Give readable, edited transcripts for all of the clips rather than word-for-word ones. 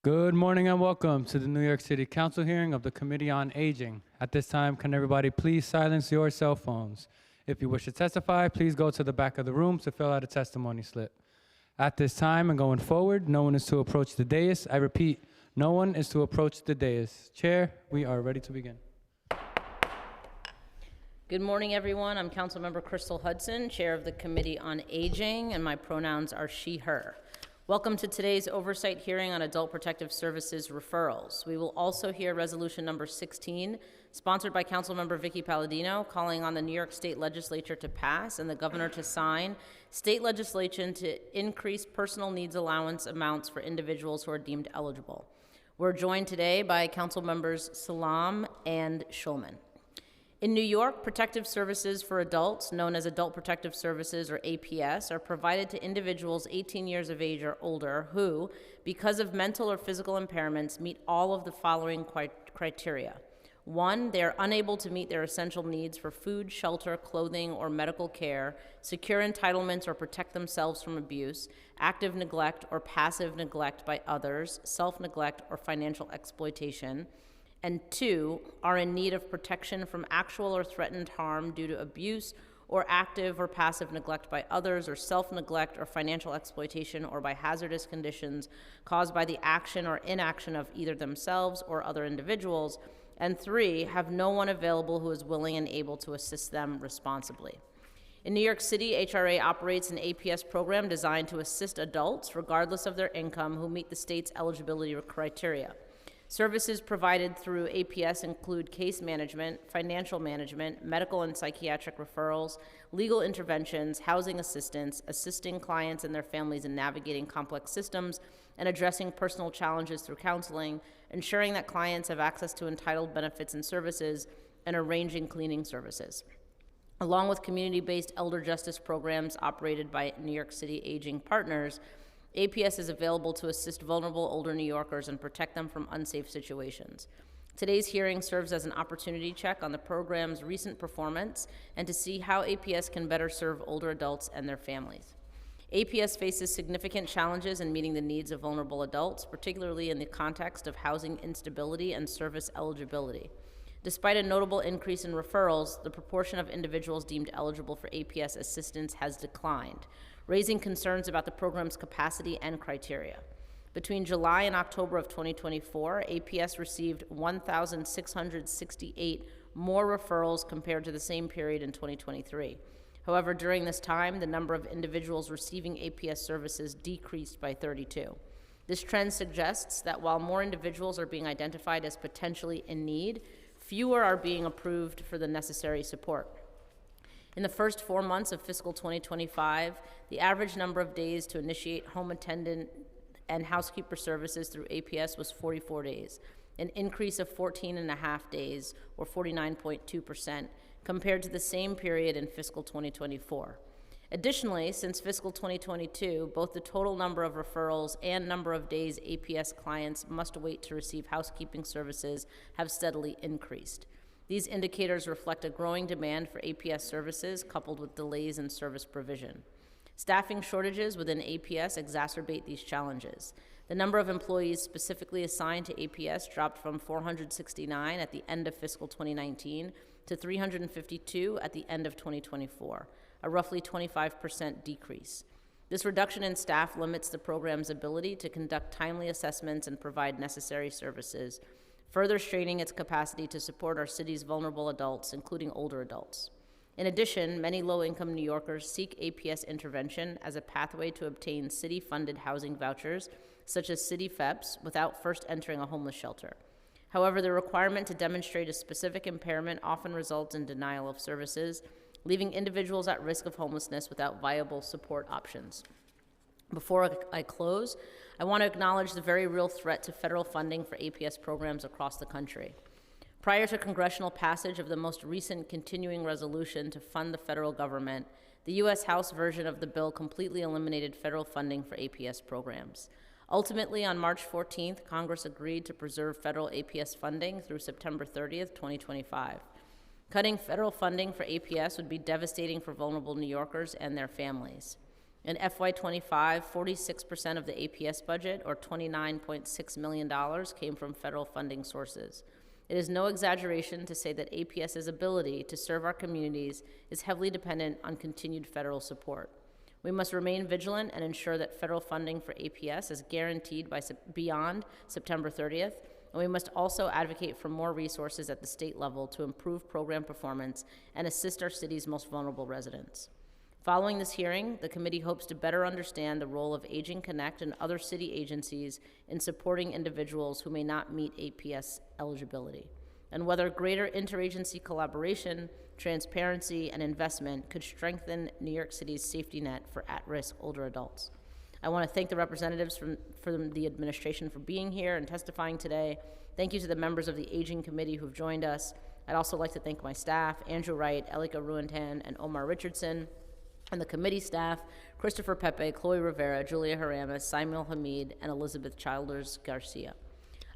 Good morning and welcome to the New York City Council hearing of the Committee on Aging. At this time, can everybody please silence your cell phones? If you wish to testify, please go to the back of the room to fill out a testimony slip. At this time and going forward, no one is to approach the dais. I repeat, no one is to approach the dais. Chair, we are ready to begin. Good morning, everyone. I'm Councilmember Crystal Hudson, Chair of the Committee on Aging, and my pronouns are she, her. Welcome to today's oversight hearing on Adult Protective Services referrals. We will also hear resolution number 16, sponsored by Councilmember Vicky Palladino, calling on the New York State Legislature to pass and the governor to sign state legislation to increase personal needs allowance amounts for individuals who are deemed eligible. We're joined today by Council members Salam and Schulman. In New York, protective services for adults, known as Adult Protective Services or APS, are provided to individuals 18 years of age or older who, because of mental or physical impairments, meet all of the following criteria. 1, they are unable to meet their essential needs for food, shelter, clothing, or medical care, secure entitlements or protect themselves from abuse, active neglect or passive neglect by others, self-neglect or financial exploitation, and 2, are in need of protection from actual or threatened harm due to abuse or active or passive neglect by others, or self-neglect or financial exploitation, or by hazardous conditions caused by the action or inaction of either themselves or other individuals, and 3, have no one available who is willing and able to assist them responsibly. In New York City, HRA operates an APS program designed to assist adults, regardless of their income, who meet the state's eligibility criteria. Services provided through APS include case management, financial management, medical and psychiatric referrals, legal interventions, housing assistance, assisting clients and their families in navigating complex systems, and addressing personal challenges through counseling, ensuring that clients have access to entitled benefits and services, and arranging cleaning services. Along with community-based elder justice programs operated by New York City Aging Partners, APS is available to assist vulnerable older New Yorkers and protect them from unsafe situations. Today's hearing serves as an opportunity check on the program's recent performance and to see how APS can better serve older adults and their families. APS faces significant challenges in meeting the needs of vulnerable adults, particularly in the context of housing instability and service eligibility. Despite a notable increase in referrals, the proportion of individuals deemed eligible for APS assistance has declined, raising concerns about the program's capacity and criteria. Between July and October of 2024, APS received 1,668 more referrals compared to the same period in 2023. However, during this time, the number of individuals receiving APS services decreased by 32. This trend suggests that while more individuals are being identified as potentially in need, fewer are being approved for the necessary support. In the first 4 months of fiscal 2025, the average number of days to initiate home attendant and housekeeper services through APS was 44 days, an increase of 14.5 days, or 49.2%, compared to the same period in fiscal 2024. Additionally, since fiscal 2022, both the total number of referrals and number of days APS clients must wait to receive housekeeping services have steadily increased. These indicators reflect a growing demand for APS services coupled with delays in service provision. Staffing shortages within APS exacerbate these challenges. The number of employees specifically assigned to APS dropped from 469 at the end of fiscal 2019 to 352 at the end of 2024, a roughly 25% decrease. This reduction in staff limits the program's ability to conduct timely assessments and provide necessary services, further straining its capacity to support our city's vulnerable adults, including older adults. In addition, many low-income New Yorkers seek APS intervention as a pathway to obtain city-funded housing vouchers, such as City FEPS, without first entering a homeless shelter. However, the requirement to demonstrate a specific impairment often results in denial of services, leaving individuals at risk of homelessness without viable support options. Before I close, I want to acknowledge the very real threat to federal funding for APS programs across the country. Prior to congressional passage of the most recent continuing resolution to fund the federal government, the U.S. House version of the bill completely eliminated federal funding for APS programs. Ultimately, on March 14th, Congress agreed to preserve federal APS funding through September 30th, 2025. Cutting federal funding for APS would be devastating for vulnerable New Yorkers and their families. In FY25, 46% of the APS budget, or $29.6 million, came from federal funding sources. It is no exaggeration to say that APS's ability to serve our communities is heavily dependent on continued federal support. We must remain vigilant and ensure that federal funding for APS is guaranteed beyond September 30th, and we must also advocate for more resources at the state level to improve program performance and assist our city's most vulnerable residents. Following this hearing, the committee hopes to better understand the role of Aging Connect and other city agencies in supporting individuals who may not meet APS eligibility, and whether greater interagency collaboration, transparency, and investment could strengthen New York City's safety net for at-risk older adults. I want to thank the representatives from the administration for being here and testifying today. Thank you to the members of the Aging Committee who've joined us. I'd also like to thank my staff, Andrew Wright, Elika Ruentan, and Omar Richardson, and the committee staff, Christopher Pepe, Chloe Rivera, Julia Haramis, Samuel Hamid, and Elizabeth Childers Garcia.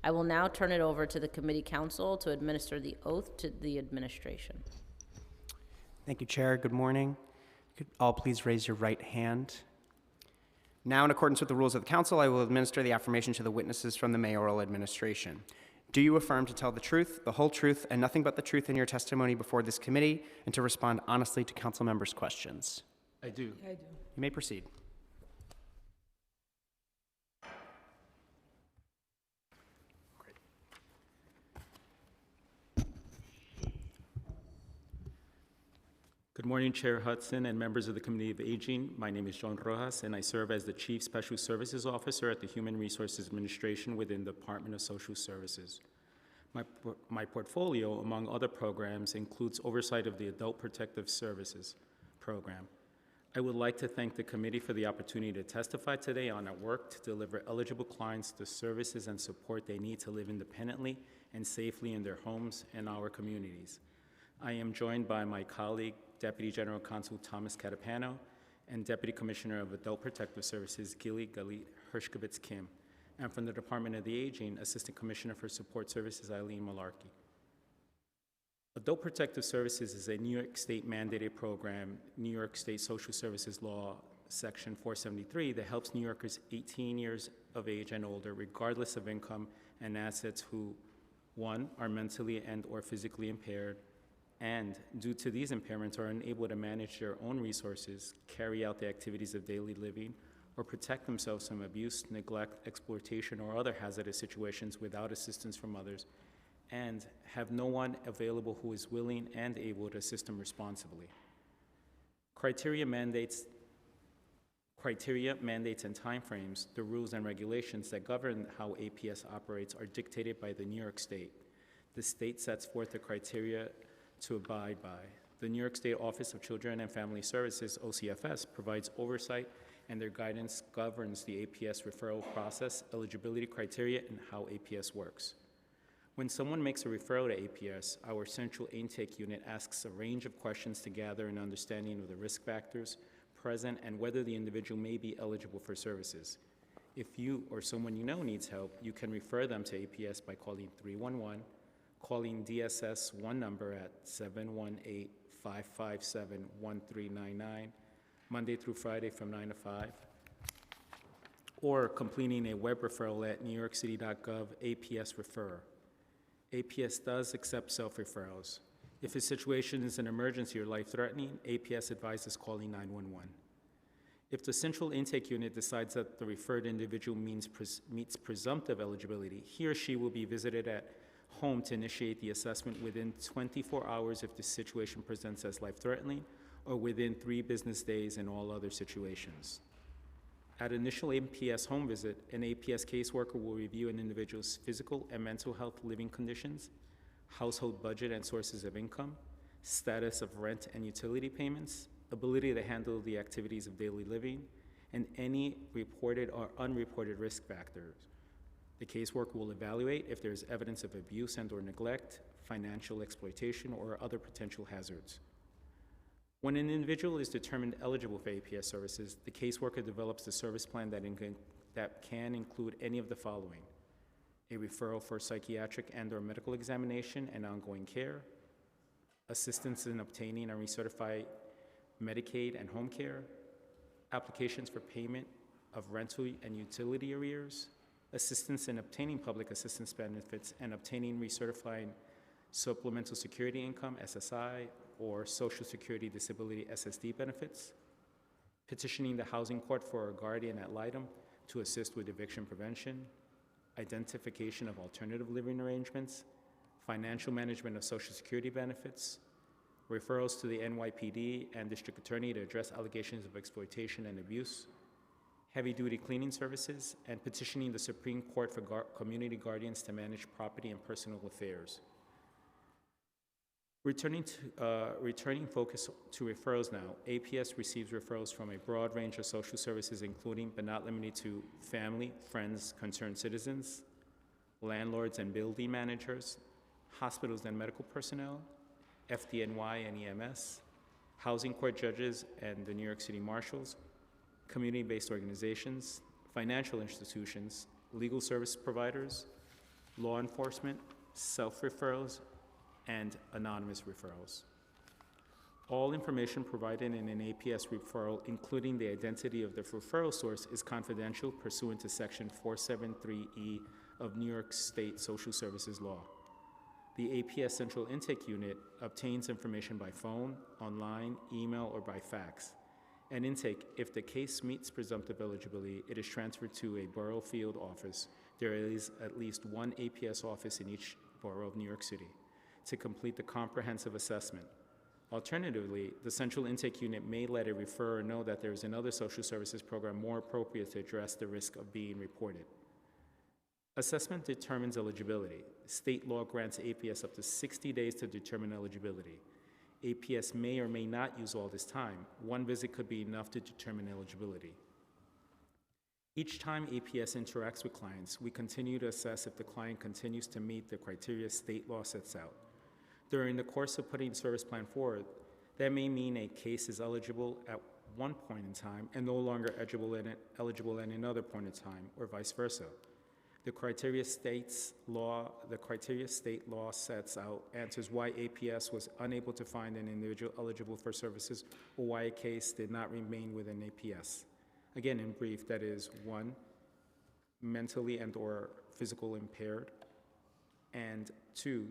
I will now turn it over to the committee counsel to administer the oath to the administration. Thank you, Chair. Good morning. Could all please raise your right hand? Now, in accordance with the rules of the council, I will administer the affirmation to the witnesses from the mayoral administration. Do you affirm to tell the truth, the whole truth, and nothing but the truth in your testimony before this committee, and to respond honestly to council members' questions? I do. You may proceed. Good morning, Chair Hudson and members of the Committee of Aging. My name is John Rojas, and I serve as the Chief Special Services Officer at the Human Resources Administration within the Department of Social Services. My portfolio, among other programs, includes oversight of the Adult Protective Services program. I would like to thank the committee for the opportunity to testify today on our work to deliver eligible clients the services and support they need to live independently and safely in their homes and our communities. I am joined by my colleague, Deputy General Counsel Thomas Catapano, and Deputy Commissioner of Adult Protective Services, Gili Galit Hershkovitz Kim, and from the Department of the Aging, Assistant Commissioner for Support Services, Eileen Malarkey. Adult Protective Services is a New York State mandated program, New York State Social Services Law, Section 473, that helps New Yorkers 18 years of age and older, regardless of income and assets, who, one, are mentally and or physically impaired, and due to these impairments are unable to manage their own resources, carry out the activities of daily living, or protect themselves from abuse, neglect, exploitation, or other hazardous situations without assistance from others, and have no one available who is willing and able to assist them responsibly. Criteria, mandates, and timeframes, the rules and regulations that govern how APS operates are dictated by the New York State. The state sets forth the criteria to abide by. The New York State Office of Children and Family Services, OCFS, provides oversight, and their guidance governs the APS referral process, eligibility criteria, and how APS works. When someone makes a referral to APS, our central intake unit asks a range of questions to gather an understanding of the risk factors present and whether the individual may be eligible for services. If you or someone you know needs help, you can refer them to APS by calling 311, calling DSS one number at 718-557-1399, Monday through Friday from 9 to 5, or completing a web referral at newyorkcity.gov APS Refer. APS does accept self-referrals. If a situation is an emergency or life-threatening, APS advises calling 911. If the central intake unit decides that the referred individual meets presumptive eligibility, he or she will be visited at home to initiate the assessment within 24 hours if the situation presents as life-threatening, or within 3 business days in all other situations. At initial APS home visit, an APS caseworker will review an individual's physical and mental health living conditions, household budget and sources of income, status of rent and utility payments, ability to handle the activities of daily living, and any reported or unreported risk factors. The caseworker will evaluate if there is evidence of abuse and or neglect, financial exploitation, or other potential hazards. When an individual is determined eligible for APS services, the caseworker develops a service plan that can include any of the following: a referral for psychiatric and or medical examination and ongoing care, assistance in obtaining and recertify Medicaid and home care, applications for payment of rental and utility arrears, assistance in obtaining public assistance benefits and obtaining recertifying supplemental security income, SSI, or Social Security Disability SSD benefits, petitioning the housing court for a guardian ad litem to assist with eviction prevention, identification of alternative living arrangements, financial management of Social Security benefits, referrals to the NYPD and District Attorney to address allegations of exploitation and abuse, heavy-duty cleaning services, and petitioning the Supreme Court for community guardians to manage property and personal affairs. Returning focus to referrals now, APS receives referrals from a broad range of social services, including but not limited to family, friends, concerned citizens, landlords and building managers, hospitals and medical personnel, FDNY and EMS, housing court judges and the New York City Marshals, community-based organizations, financial institutions, legal service providers, law enforcement, self-referrals, and anonymous referrals. All information provided in an APS referral, including the identity of the referral source, is confidential pursuant to Section 473E of New York State Social Services Law. The APS Central Intake Unit obtains information by phone, online, email, or by fax. An intake, if the case meets presumptive eligibility, it is transferred to a borough field office. There is at least one APS office in each borough of New York City to complete the comprehensive assessment. Alternatively, the Central Intake Unit may let a referrer know that there is another social services program more appropriate to address the risk of being reported. Assessment determines eligibility. State law grants APS up to 60 days to determine eligibility. APS may or may not use all this time. One visit could be enough to determine eligibility. Each time APS interacts with clients, we continue to assess if the client continues to meet the criteria state law sets out. During the course of putting the service plan forward, that may mean a case is eligible at one point in time and no longer eligible at another point in time, or vice versa. The criteria state law sets out answers why APS was unable to find an individual eligible for services or why a case did not remain within APS. Again, in brief, that is 1, mentally and/or physical impaired, and 2,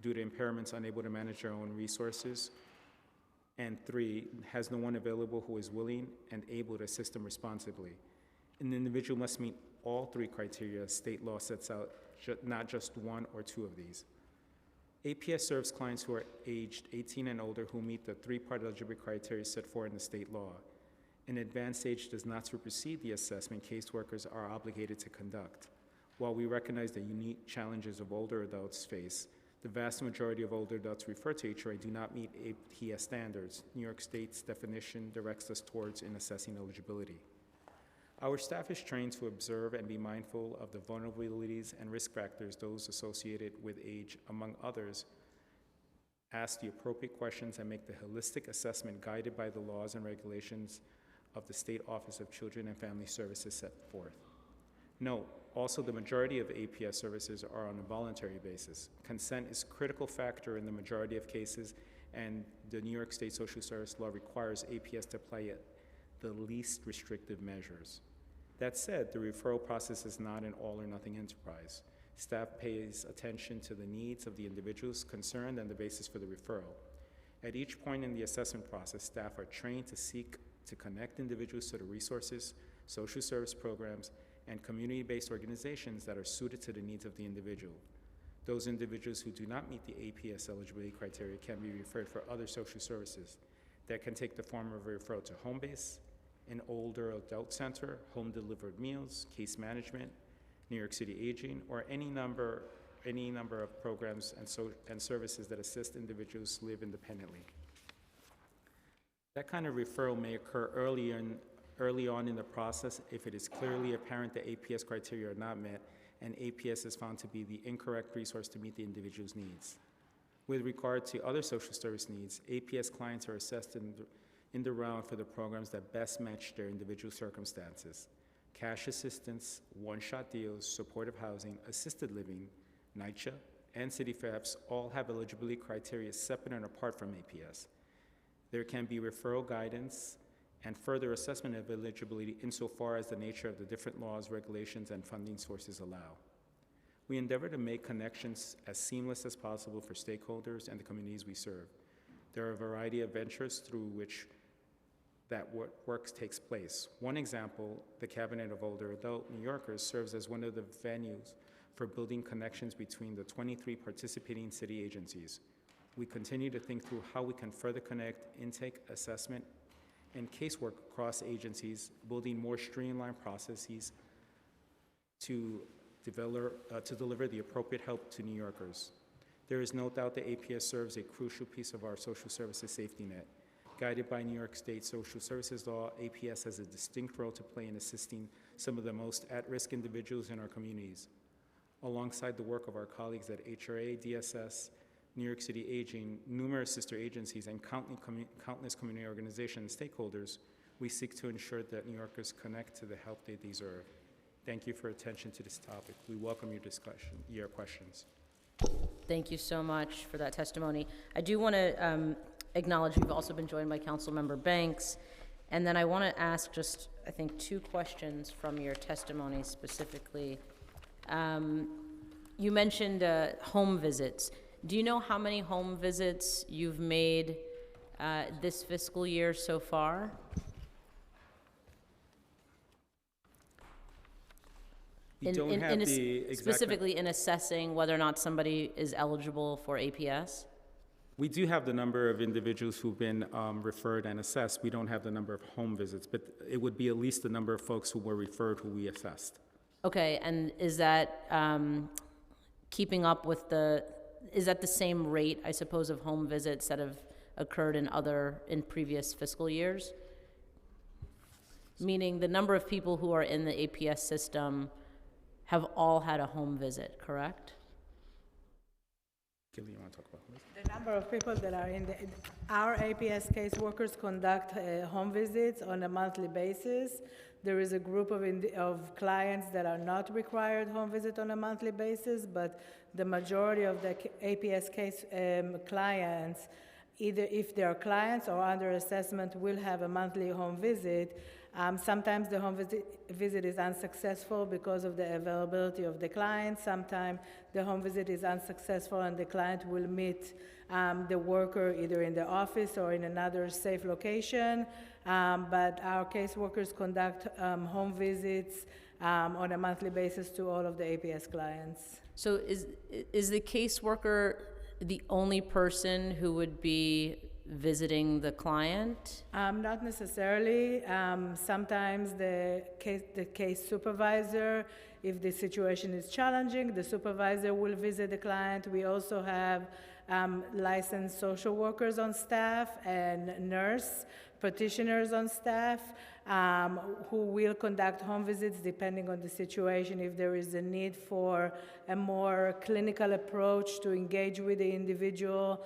due to impairments unable to manage their own resources, and 3, has no one available who is willing and able to assist them responsibly. An individual must meet all 3 criteria state law sets out, not just 1 or 2 of these. APS serves clients who are aged 18 and older who meet the 3-part eligibility criteria set forth in the state law. An advanced age does not supersede the assessment caseworkers are obligated to conduct. While we recognize the unique challenges of older adults face, the vast majority of older adults referred to HRA do not meet APS standards. New York State's definition directs us towards in assessing eligibility. Our staff is trained to observe and be mindful of the vulnerabilities and risk factors, those associated with age, among others, ask the appropriate questions and make the holistic assessment guided by the laws and regulations of the State Office of Children and Family Services set forth. Note, also the majority of APS services are on a voluntary basis. Consent is a critical factor in the majority of cases, and the New York State Social Service Law requires APS to apply the least restrictive measures. That said, the referral process is not an all-or-nothing enterprise. Staff pays attention to the needs of the individuals concerned and the basis for the referral. At each point in the assessment process, staff are trained to seek to connect individuals to the resources, social service programs, and community-based organizations that are suited to the needs of the individual. Those individuals who do not meet the APS eligibility criteria can be referred for other social services that can take the form of a referral to home base, an older adult center, home-delivered meals, case management, New York City Aging, or any number of programs and services that assist individuals live independently. That kind of referral may occur early on in the process if it is clearly apparent that APS criteria are not met and APS is found to be the incorrect resource to meet the individual's needs. With regard to other social service needs, APS clients are assessed in the round for the programs that best match their individual circumstances. Cash assistance, one-shot deals, supportive housing, assisted living, NYCHA, and City FAPS all have eligibility criteria separate and apart from APS. There can be referral guidance and further assessment of eligibility insofar as the nature of the different laws, regulations, and funding sources allow. We endeavor to make connections as seamless as possible for stakeholders and the communities we serve. There are a variety of ventures through which that work takes place. One example, the Cabinet of Older Adult New Yorkers serves as one of the venues for building connections between the 23 participating city agencies. We continue to think through how we can further connect intake, assessment, and casework across agencies, building more streamlined processes to deliver the appropriate help to New Yorkers. There is no doubt that APS serves a crucial piece of our social services safety net. Guided by New York State social services law, APS has a distinct role to play in assisting some of the most at-risk individuals in our communities. Alongside the work of our colleagues at HRA, DSS, New York City Aging, numerous sister agencies, and countless community organizations and stakeholders, we seek to ensure that New Yorkers connect to the help they deserve. Thank you for attention to this topic. We welcome your questions. Thank you so much for that testimony. I do want to acknowledge we've also been joined by Councilmember Banks. And then I want to ask just, I think, 2 questions from your testimony specifically. You mentioned home visits. Do you know how many home visits you've made this fiscal year so far? We don't have the exact... Specifically in assessing whether or not somebody is eligible for APS? We do have the number of individuals who've been referred and assessed. We don't have the number of home visits, but it would be at least the number of folks who were referred who we assessed. Okay, and is that keeping up with is that the same rate, I suppose, of home visits that have occurred in previous fiscal years? Meaning the number of people who are in the APS system have all had a home visit, correct? Gilly, you want to talk about this? The number of people that are in our APS caseworkers conduct home visits on a monthly basis. There is a group of clients that are not required home visit on a monthly basis, but the majority of the APS case clients, either if they are clients or under assessment, will have a monthly home visit. Sometimes the home visit is unsuccessful because of the availability of the client. Sometimes the home visit is unsuccessful and the client will meet the worker either in the office or in another safe location. But our caseworkers conduct home visits on a monthly basis to all of the APS clients. So is the caseworker the only person who would be visiting the client? Not necessarily. Sometimes the case supervisor, if the situation is challenging, the supervisor will visit the client. We also have licensed social workers on staff and nurse practitioners on staff who will conduct home visits depending on the situation. If there is a need for a more clinical approach to engage with the individual,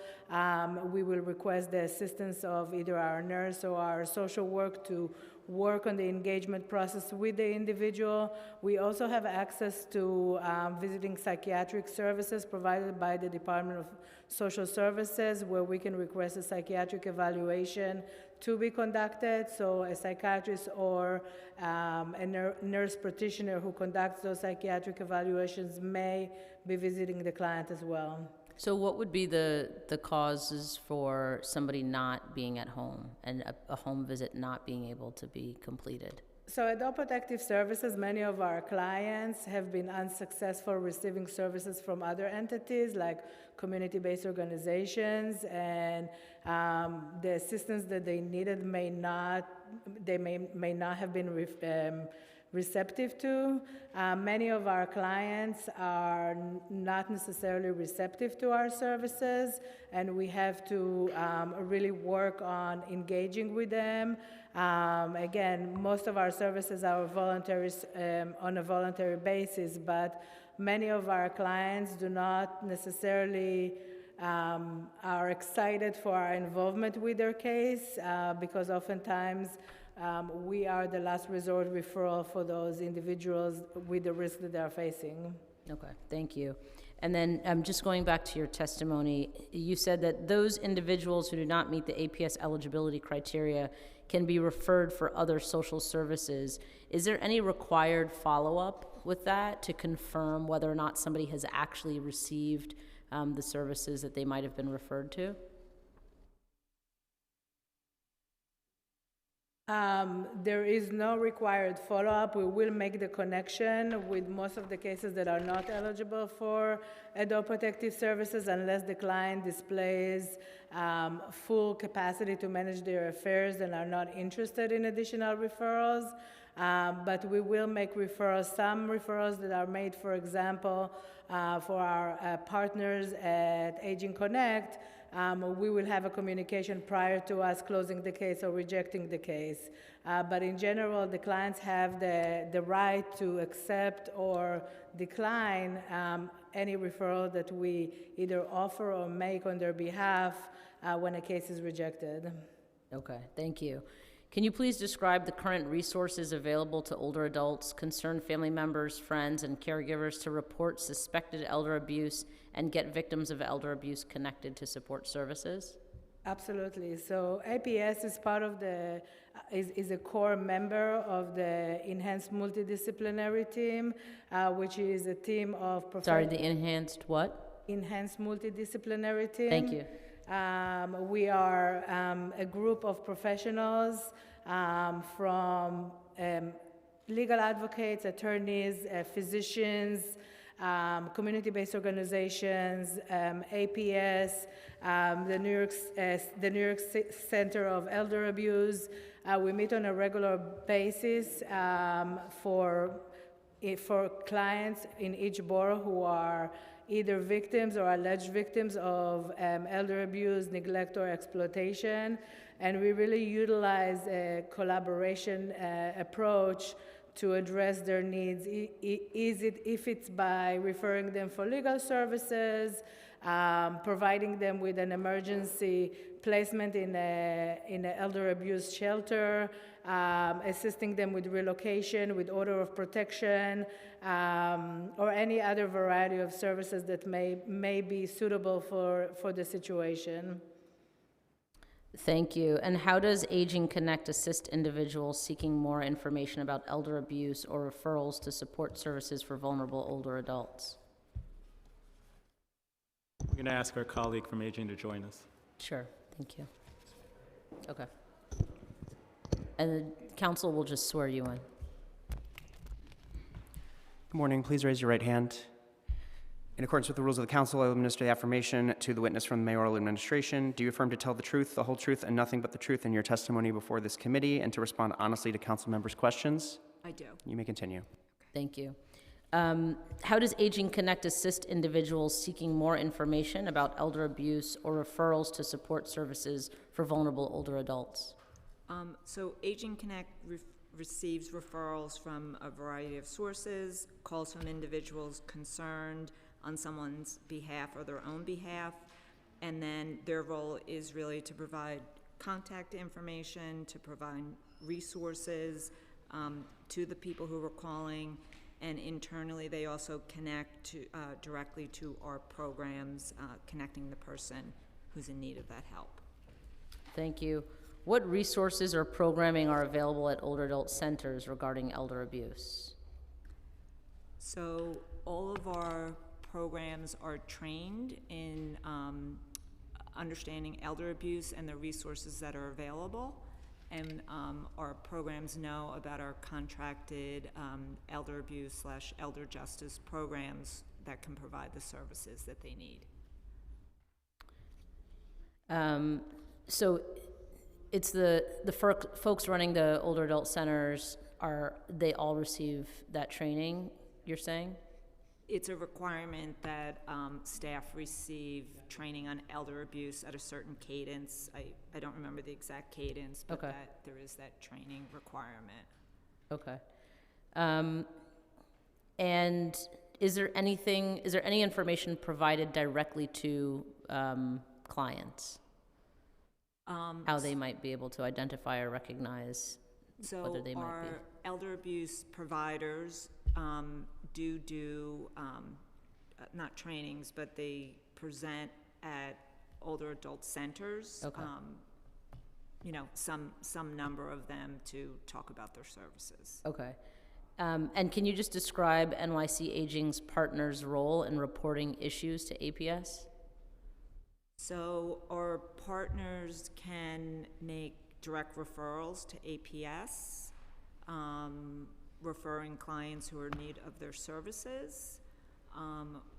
we will request the assistance of either our nurse or our social work to work on the engagement process with the individual. We also have access to visiting psychiatric services provided by the Department of Social Services, where we can request a psychiatric evaluation to be conducted. So a psychiatrist or a nurse practitioner who conducts those psychiatric evaluations may be visiting the client as well. So what would be the causes for somebody not being at home and a home visit not being able to be completed? So at Adult Protective Services, many of our clients have been unsuccessful receiving services from other entities like community-based organizations, and the assistance that they needed may not have been receptive to. Many of our clients are not necessarily receptive to our services, and we have to really work on engaging with them. Again, most of our services are voluntary, on a voluntary basis, but many of our clients do not necessarily are excited for our involvement with their case because oftentimes we are the last resort referral for those individuals with the risk that they're facing. Okay, thank you. And then just going back to your testimony, you said that those individuals who do not meet the APS eligibility criteria can be referred for other social services. Is there any required follow-up with that to confirm whether or not somebody has actually received the services that they might have been referred to? There is no required follow-up. We will make the connection with most of the cases that are not eligible for adult protective services unless the client displays full capacity to manage their affairs and are not interested in additional referrals. But we will make referrals, some referrals that are made, for example, for our partners at Aging Connect. We will have a communication prior to us closing the case or rejecting the case. But in general, the clients have the right to accept or decline any referral that we either offer or make on their behalf when a case is rejected. Okay, thank you. Can you please describe the current resources available to older adults, concerned family members, friends, and caregivers to report suspected elder abuse and get victims of elder abuse connected to support services? Absolutely. So APS is part of the, is a core member of the Enhanced Multidisciplinary Team, which is a team of Sorry, the enhanced what? Enhanced Multidisciplinary Team. Thank you. We are a group of professionals from legal advocates, attorneys, physicians, community-based organizations, APS, the New York Center of Elder Abuse. We meet on a regular basis for clients in each borough who are either victims or alleged victims of elder abuse, neglect, or exploitation. And we really utilize a collaboration approach to address their needs. If it's by referring them for legal services, providing them with an emergency placement in an elder abuse shelter, assisting them with relocation, with order of protection, or any other variety of services that may be suitable for the situation. Thank you. And how does Aging Connect assist individuals seeking more information about elder abuse or referrals to support services for vulnerable older adults? We're going to ask our colleague from Aging to join us. Sure, thank you. Okay. And the council will just swear you in. Good morning. Please raise your right hand. In accordance with the rules of the council, I will administer the affirmation to the witness from the mayoral administration. Do you affirm to tell the truth, the whole truth, and nothing but the truth in your testimony before this committee, and to respond honestly to council members' questions? I do. You may continue. Thank you. How does Aging Connect assist individuals seeking more information about elder abuse or referrals to support services for vulnerable older adults? So Aging Connect receives referrals from a variety of sources, calls from individuals concerned on someone's behalf or their own behalf, and then their role is really to provide contact information, to provide resources to the people who are calling, and internally they also connect to, directly to our programs, connecting the person who's in need of that help. Thank you. What resources or programming are available at older adult centers regarding elder abuse? So all of our programs are trained in understanding elder abuse and the resources that are available. And our programs know about our contracted elder abuse / elder justice programs that can provide the services that they need. So it's the folks running the older adult centers, they all receive that training, you're saying? It's a requirement that staff receive training on elder abuse at a certain cadence. I don't remember the exact cadence, but Okay. that there is that training requirement. Okay. And is there any information provided directly to clients? How they might be able to identify or recognize whether they might be? Our elder abuse providers do not trainings, but they present at older adult centers. Okay. You know, some number of them to talk about their services. Okay. And can you just describe NYC Aging's partner's role in reporting issues to APS? So our partners can make direct referrals to APS, referring clients who are in need of their services.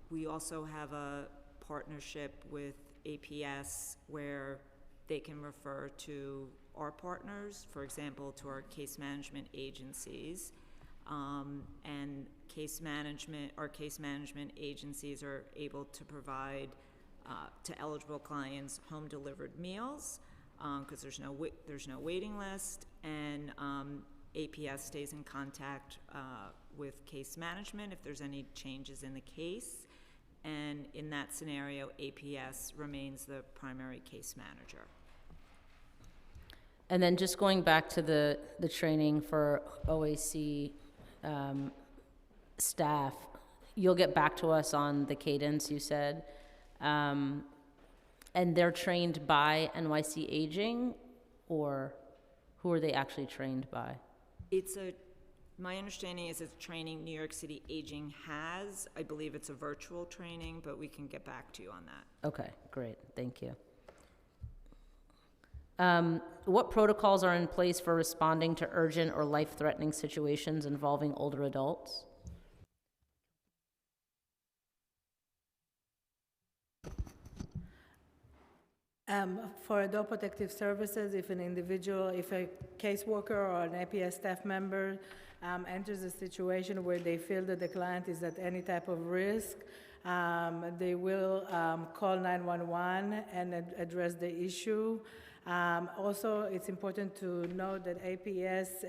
We also have a partnership with APS where they can refer to our partners, for example, to our case management agencies. And our case management agencies are able to provide to eligible clients home-delivered meals, because there's no waiting list, and APS stays in contact with case management if there's any changes in the case, and in that scenario, APS remains the primary case manager. And then just going back to the training for OAC staff, you'll get back to us on the cadence, you said. And they're trained by NYC Aging, or who are they actually trained by? My understanding is it's training New York City Aging has. I believe it's a virtual training, but we can get back to you on that. Okay, great, thank you. What protocols are in place for responding to urgent or life-threatening situations involving older adults? For Adult Protective Services, if a caseworker or an APS staff member enters a situation where they feel that the client is at any type of risk, they will call 911 and address the issue. Also, it's important to note that APS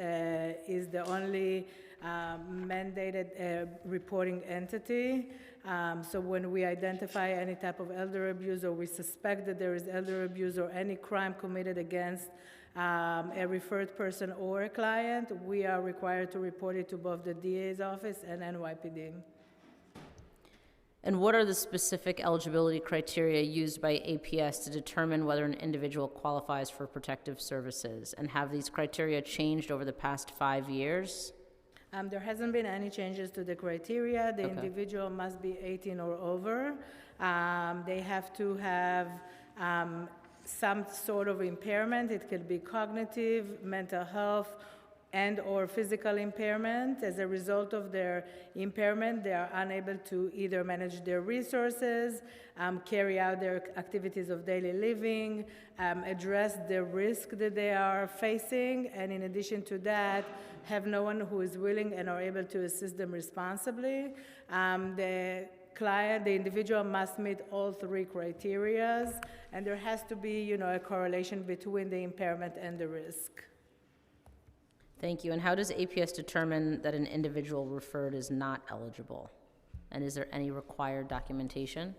is the only mandated reporting entity. So when we identify any type of elder abuse, or we suspect that there is elder abuse or any crime committed against a referred person or a client, we are required to report it to both the DA's office and NYPD. And what are the specific eligibility criteria used by APS to determine whether an individual qualifies for protective services? And have these criteria changed over the past 5 years? There hasn't been any changes to the criteria. The Okay. individual must be 18 or over. They have to have some sort of impairment. It could be cognitive, mental health, and or physical impairment. As a result of their impairment, they are unable to either manage their resources, carry out their activities of daily living, address the risk that they are facing, and in addition to that, have no one who is willing and are able to assist them responsibly. The individual must meet all 3 criteria, and there has to be, a correlation between the impairment and the risk. Thank you. And how does APS determine that an individual referred is not eligible? And is there any required documentation?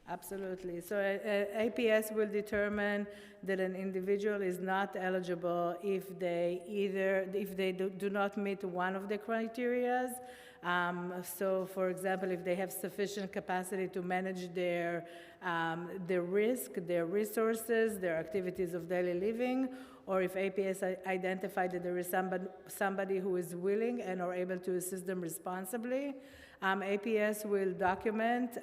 Absolutely. So APS will determine that an individual is not eligible if they do not meet one of the criteria. So, for example, if they have sufficient capacity to manage their risk, their resources, their activities of daily living, or if APS identified that there is somebody who is willing and are able to assist them responsibly, APS will document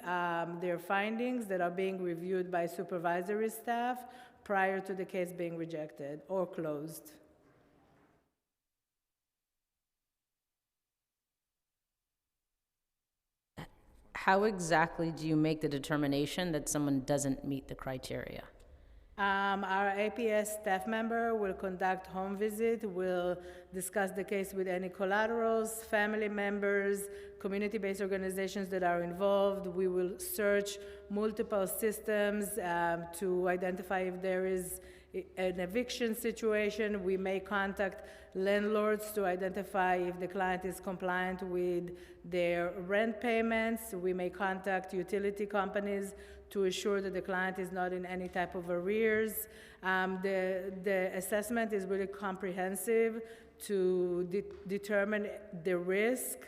their findings that are being reviewed by supervisory staff prior to the case being rejected or closed. How exactly do you make the determination that someone doesn't meet the criteria? Our APS staff member will conduct home visit, will discuss the case with any collaterals, family members, community-based organizations that are involved. We will search multiple systems to identify if there is an eviction situation. We may contact landlords to identify if the client is compliant with their rent payments. We may contact utility companies to assure that the client is not in any type of arrears. The assessment is really comprehensive to determine the risk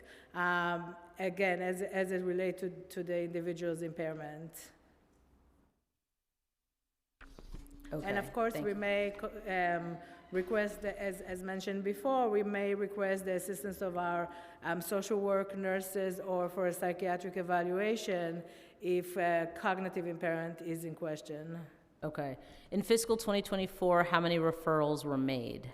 again, as it relates to the individual's impairment. And Okay, of course, thank we you. may request, as mentioned before, we may request the assistance of our social work nurses or for a psychiatric evaluation if cognitive impairment is in question. Okay. In fiscal 2024, how many referrals were made?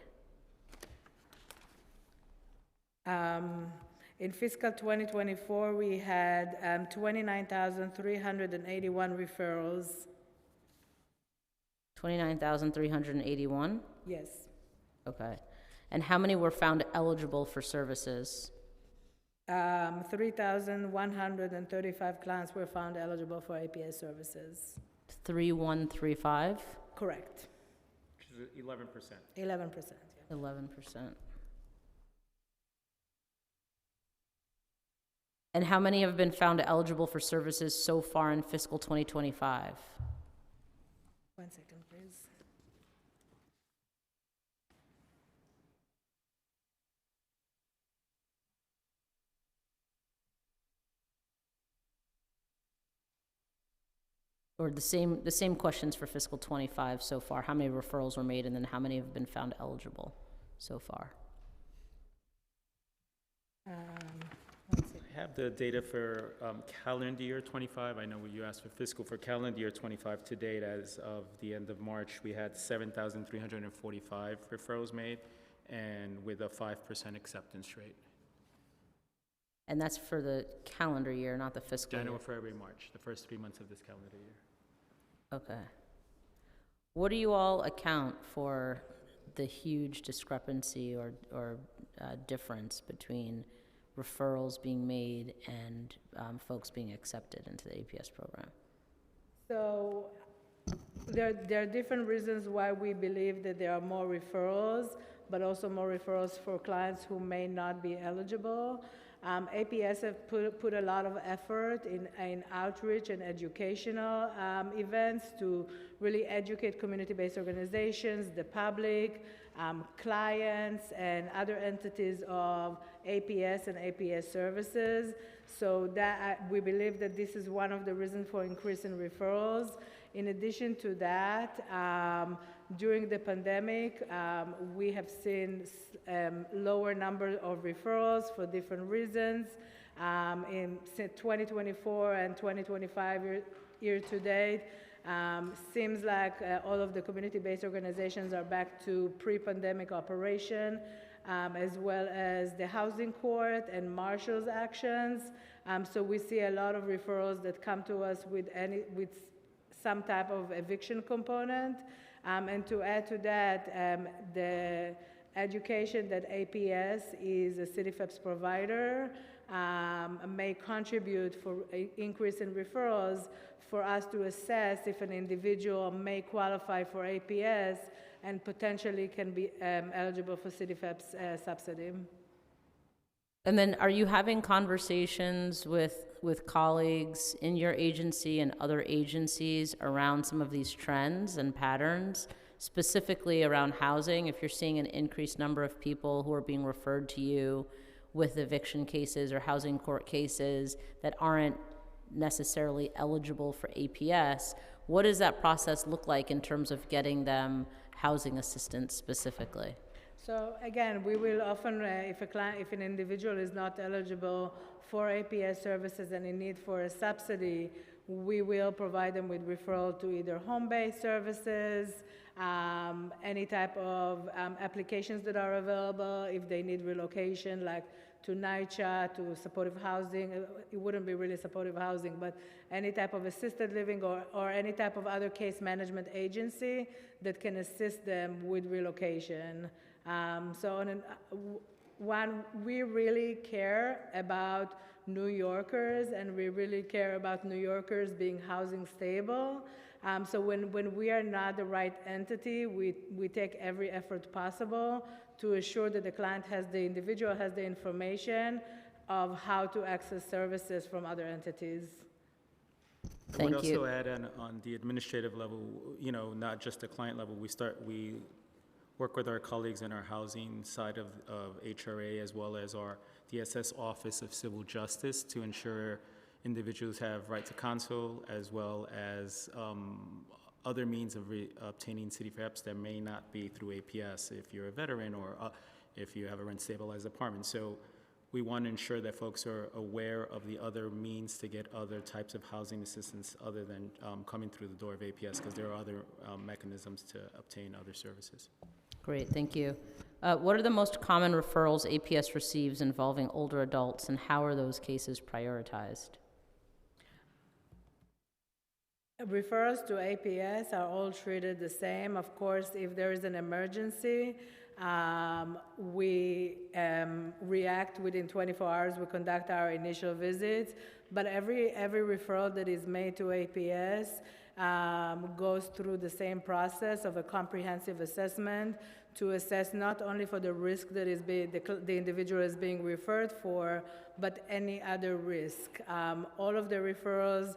In fiscal 2024, we had 29,381 referrals. 29,381? Yes. Okay. And how many were found eligible for services? 3,135 clients were found eligible for APS services. 3135? Correct. Which is 11%. 11%. Yeah. 11%. And how many have been found eligible for services so far in fiscal 2025? 1 second, please. Or the same questions for fiscal 25 so far. How many referrals were made, and then how many have been found eligible so far? One second. I have the data for calendar year 25. I know you asked for fiscal. For calendar year 25 to date, as of the end of March, we had 7,345 referrals made, and with a 5% acceptance rate. And that's for the calendar year, not the fiscal January, year. February, March, the first 3 months of this calendar year. Okay. What do you all account for the huge discrepancy or difference between referrals being made and folks being accepted into the APS program? So there are different reasons why we believe that there are more referrals, but also more referrals for clients who may not be eligible. APS have put a lot of effort in outreach and educational events to really educate community-based organizations, the public, clients, and other entities of APS and APS services. So that we believe that this is one of the reasons for increase in referrals. In addition to that, during the pandemic, we have seen lower number of referrals for different reasons. In 2024 and 2025 year to date, seems like all of the community-based organizations are back to pre-pandemic operation, as well as the housing court and marshal's actions. So we see a lot of referrals that come to us with some type of eviction component. And to add to that, the education that APS is a CityFEPS provider may contribute for an increase in referrals for us to assess if an individual may qualify for APS and potentially can be eligible for CityFEPS subsidy. And then are you having conversations with colleagues in your agency and other agencies around some of these trends and patterns, specifically around housing? If you're seeing an increased number of people who are being referred to you with eviction cases or housing court cases that aren't necessarily eligible for APS, what does that process look like in terms of getting them housing assistance specifically? So again, we will often, if an individual is not eligible for APS services and in need for a subsidy, we will provide them with referral to either home-based services, any type of applications that are available. If they need relocation, like to NYCHA, to supportive housing, it wouldn't be really supportive housing, but any type of assisted living or any type of other case management agency that can assist them with relocation. We really care about New Yorkers, and we really care about New Yorkers being housing stable. So when we are not the right entity, we take every effort possible to assure that the individual has the information of how to access services from other entities. Thank I would you. also add on the administrative level, not just the client level, work with our colleagues in our housing side of HRA, as well as our DSS Office of Civil Justice, to ensure individuals have right to counsel, as well as other means of obtaining city reps that may not be through APS if you're a veteran or if you have a rent-stabilized apartment. So we want to ensure that folks are aware of the other means to get other types of housing assistance other than coming through the door of APS, because there are other mechanisms to obtain other services. Great, thank you. What are the most common referrals APS receives involving older adults, and how are those cases prioritized? Referrals to APS are all treated the same. Of course, if there is an emergency, we react within 24 hours. We conduct our initial visits, but every referral that is made to APS goes through the same process of a comprehensive assessment to assess not only for the risk that is the individual is being referred for, but any other risk. All of the referrals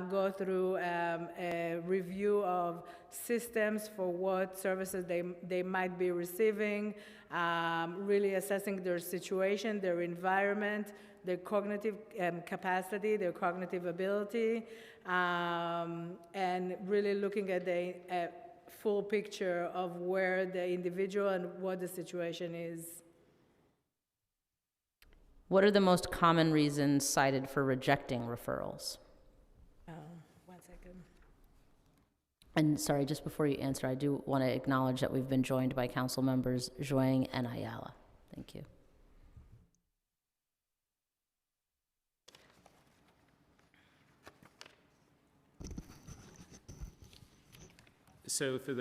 go through a review of systems for what services they might be receiving, really assessing their situation, their environment, their cognitive capacity, their cognitive ability, and really looking at the full picture of where the individual and what the situation is. What are the most common reasons cited for rejecting referrals? 1 second. And sorry, just before you answer, I do want to acknowledge that we've been joined by council members Zhuang and Ayala. Thank you. So for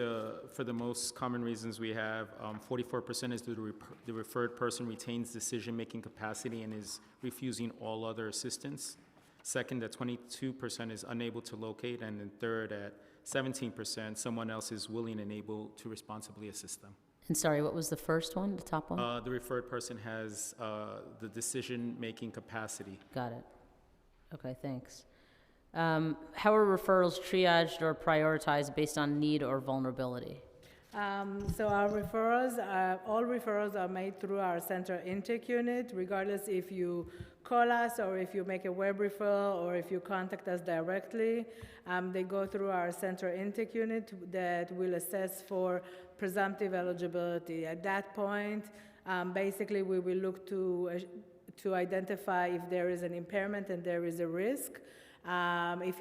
the most common reasons we have, 44% is due to the referred person retains decision-making capacity and is refusing all other assistance. Second, at 22% is unable to locate, and then third, at 17%, someone else is willing and able to responsibly assist them. And sorry, what was the first one, the top one? The referred person has the decision-making capacity. Got it. Okay, thanks. How are referrals triaged or prioritized based on need or vulnerability? So our referrals, all referrals are made through our center intake unit, regardless if you call us or if you make a web referral or if you contact us directly. They go through our center intake unit that will assess for presumptive eligibility. At that point, basically we will look to identify if there is an impairment and there is a risk. If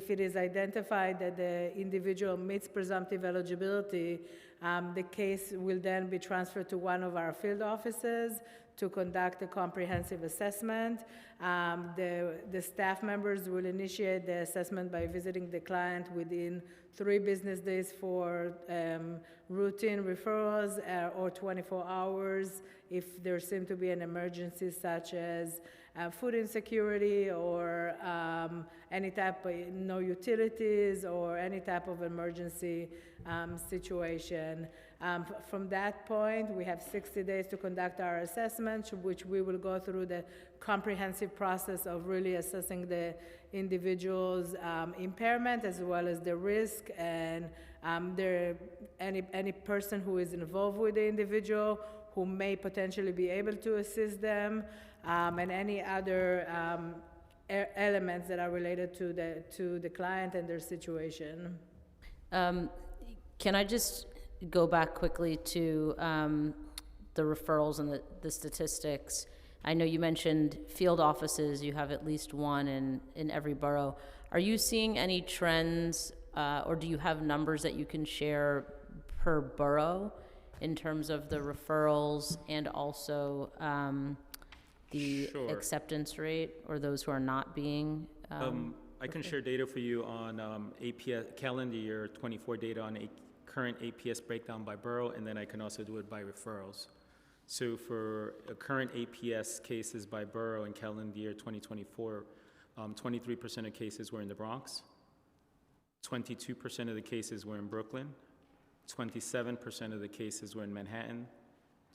it is identified that the individual meets presumptive eligibility, the case will then be transferred to one of our field offices to conduct a comprehensive assessment. The staff members will initiate the assessment by visiting the client within 3 business days for routine referrals or 24 hours if there seems to be an emergency such as food insecurity or any type of no utilities or any type of emergency situation. From that point, we have 60 days to conduct our assessment, which we will go through the comprehensive process of really assessing the individual's impairment as well as the risk and any person who is involved with the individual who may potentially be able to assist them, and any other elements that are related to the client and their situation. Can I just go back quickly to the referrals and the statistics? I know you mentioned field offices, you have at least one in every borough. Are you seeing any trends, or do you have numbers that you can share per borough in terms of the referrals and also the Sure. acceptance rate, or those who are not being? I can share data for you on APS calendar year 24 data on current APS breakdown by borough, and then I can also do it by referrals. So for current APS cases by borough in calendar year 2024, 23% of cases were in the Bronx, 22% of the cases were in Brooklyn, 27% of the cases were in Manhattan,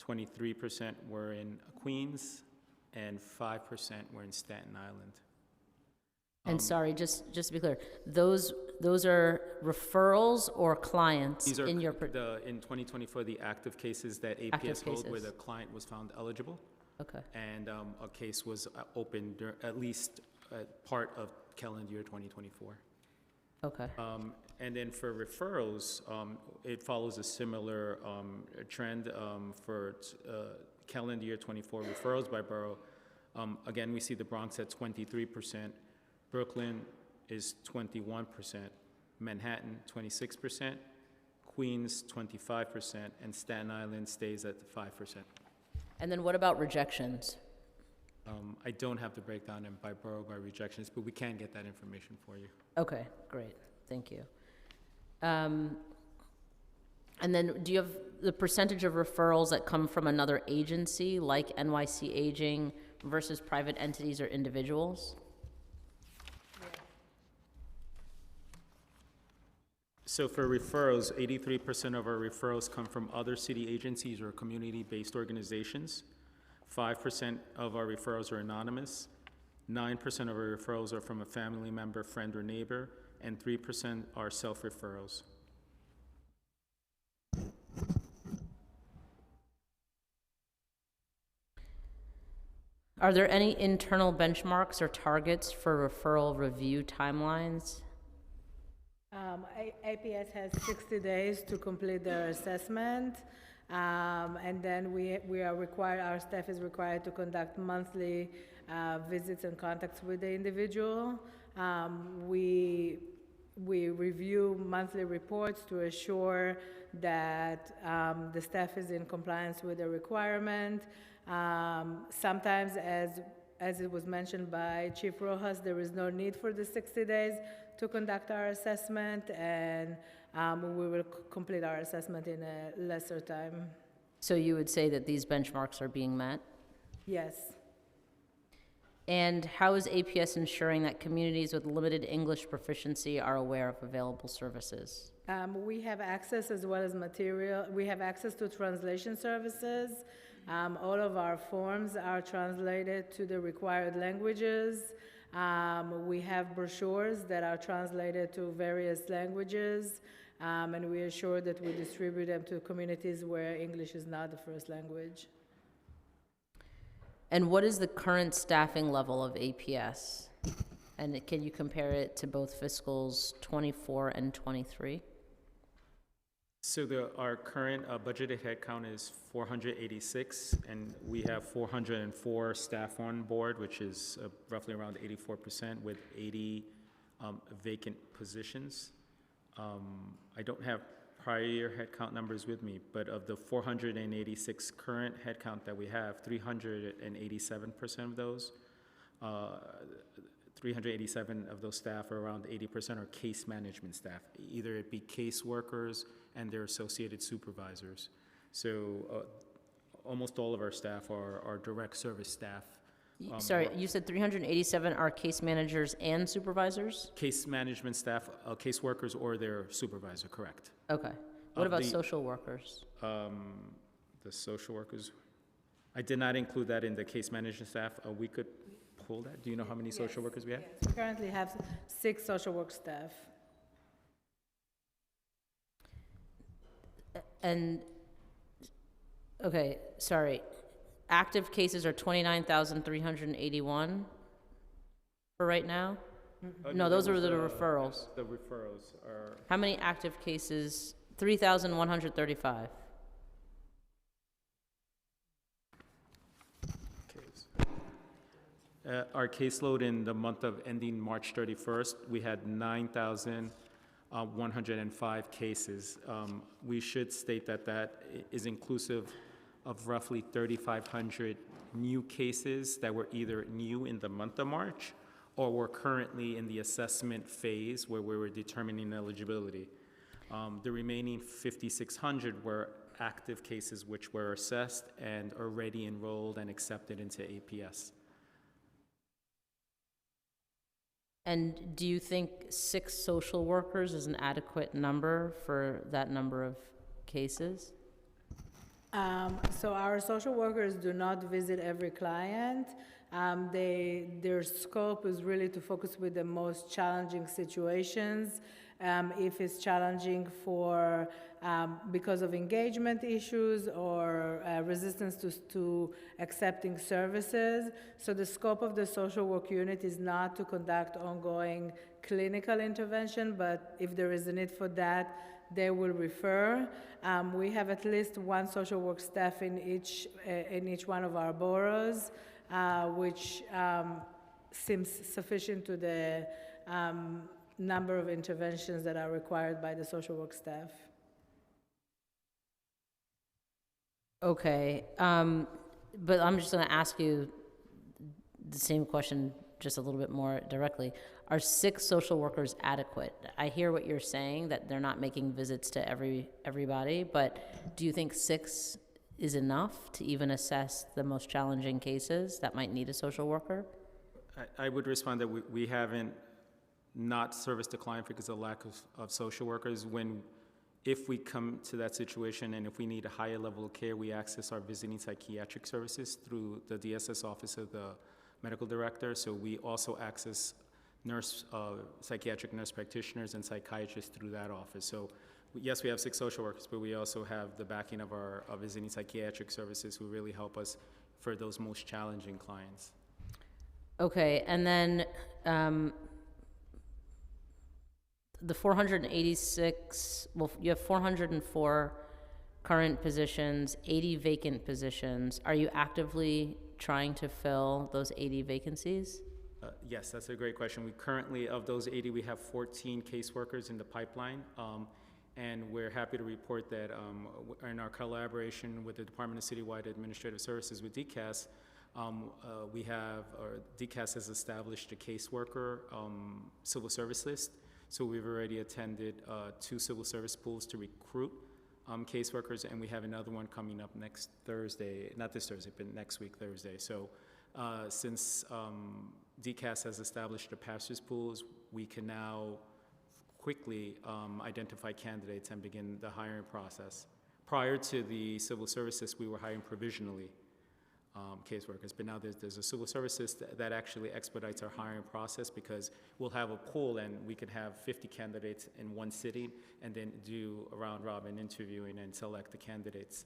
23% were in Queens, and 5% were in Staten Island. And sorry, just to be clear, those are referrals or clients These are in your, in 2024, the active cases that Active APS hold where cases. the client was found eligible, okay. and a case was opened at least part of calendar year 2024. Okay. And then for referrals, it follows a similar trend for calendar year 24 referrals by borough. Again, we see the Bronx at 23%, Brooklyn is 21%, Manhattan 26%, Queens 25%, and Staten Island stays at 5%. And then what about rejections? I don't have the breakdown in by borough by rejections, but we can get that information for you. Okay, great, thank you. And then do you have the percentage of referrals that come from another agency, like NYC Aging, versus private entities or individuals? So for referrals, 83% of our referrals come from other city agencies or community-based organizations. 5% of our referrals are anonymous. 9% of our referrals are from a family member, friend, or neighbor, and 3% are self-referrals. Are there any internal benchmarks or targets for referral review timelines? APS has 60 days to complete their assessment, and then we are required, our staff is required to conduct monthly visits and contacts with the individual. We review monthly reports to assure that the staff is in compliance with the requirement. Sometimes, as it was mentioned by Chief Rojas, there is no need for the 60 days to conduct our assessment, and we will complete our assessment in a lesser time. So you would say that these benchmarks are being met? Yes. And how is APS ensuring that communities with limited English proficiency are aware of available services? We have access as well as material. We have access to translation services. All of our forms are translated to the required languages. We have brochures that are translated to various languages, and we assure that we distribute them to communities where English is not the first language. And what is the current staffing level of APS? And can you compare it to both fiscals 24 and 23? So our current budgeted headcount is 486, and we have 404 staff on board, which is roughly around 84%, with 80 vacant positions. I don't have prior year headcount numbers with me, but of the 486 current headcount that we have, 387% of those, 387 of those staff, or around 80%, are case management staff. Either it be case workers and their associated supervisors. So almost all of our staff are direct service staff. Sorry, you said 387 are case managers and supervisors? Case management staff, case workers or their supervisor, correct. Okay. What Of about the- social workers? The social workers, I did not include that in the case management staff. We could pull that. Do you know how many social workers we have? We currently have 6 social work staff. And, okay, sorry. Active cases are 29,381 for right now? No, those are the referrals. The referrals are, How many active cases? 3,135. our caseload in the month of ending March 31st, we had 9,105 cases. We should state that that is inclusive of roughly 3,500 new cases that were either new in the month of March or were currently in the assessment phase where we were determining eligibility. The remaining 5,600 were active cases which were assessed and already enrolled and accepted into APS. And do you think 6 social workers is an adequate number for that number of cases? So our social workers do not visit every client. Their scope is really to focus with the most challenging situations. If it's challenging because of engagement issues or resistance to accepting services. So the scope of the social work unit is not to conduct ongoing clinical intervention, but if there is a need for that, they will refer. We have at least one social work staff in each one of our boroughs, which seems sufficient to the number of interventions that are required by the social work staff. Okay, but I'm just going to ask you the same question just a little bit more directly. Are 6 social workers adequate? I hear what you're saying, that they're not making visits to everybody, but do you think 6 is enough to even assess the most challenging cases that might need a social worker? I would respond that we haven't not serviced the client because of lack of social workers. If we come to that situation and if we need a higher level of care, we access our visiting psychiatric services through the DSS office of the medical director. So we also access psychiatric nurse practitioners and psychiatrists through that office. So yes, we have 6 social workers, but we also have the backing of our visiting psychiatric services who really help us for those most challenging clients. Okay, and then the 486, well, you have 404 current positions, 80 vacant positions. Are you actively trying to fill those 80 vacancies? Yes, that's a great question. We currently, of those 80, we have 14 caseworkers in the pipeline. And we're happy to report that in our collaboration with the Department of Citywide Administrative Services with DCAS, DCAS has established a caseworker civil service list. So we've already attended 2 civil service pools to recruit caseworkers, and we have another one coming up next Thursday, not this Thursday, but next week, Thursday. So since DCAS has established the pastors pools, we can now quickly identify candidates and begin the hiring process. Prior to the civil services, we were hiring provisionally caseworkers, but now there's a civil services that actually expedites our hiring process, because we'll have a pool and we could have 50 candidates in one sitting and then do a round-robin interviewing and select the candidates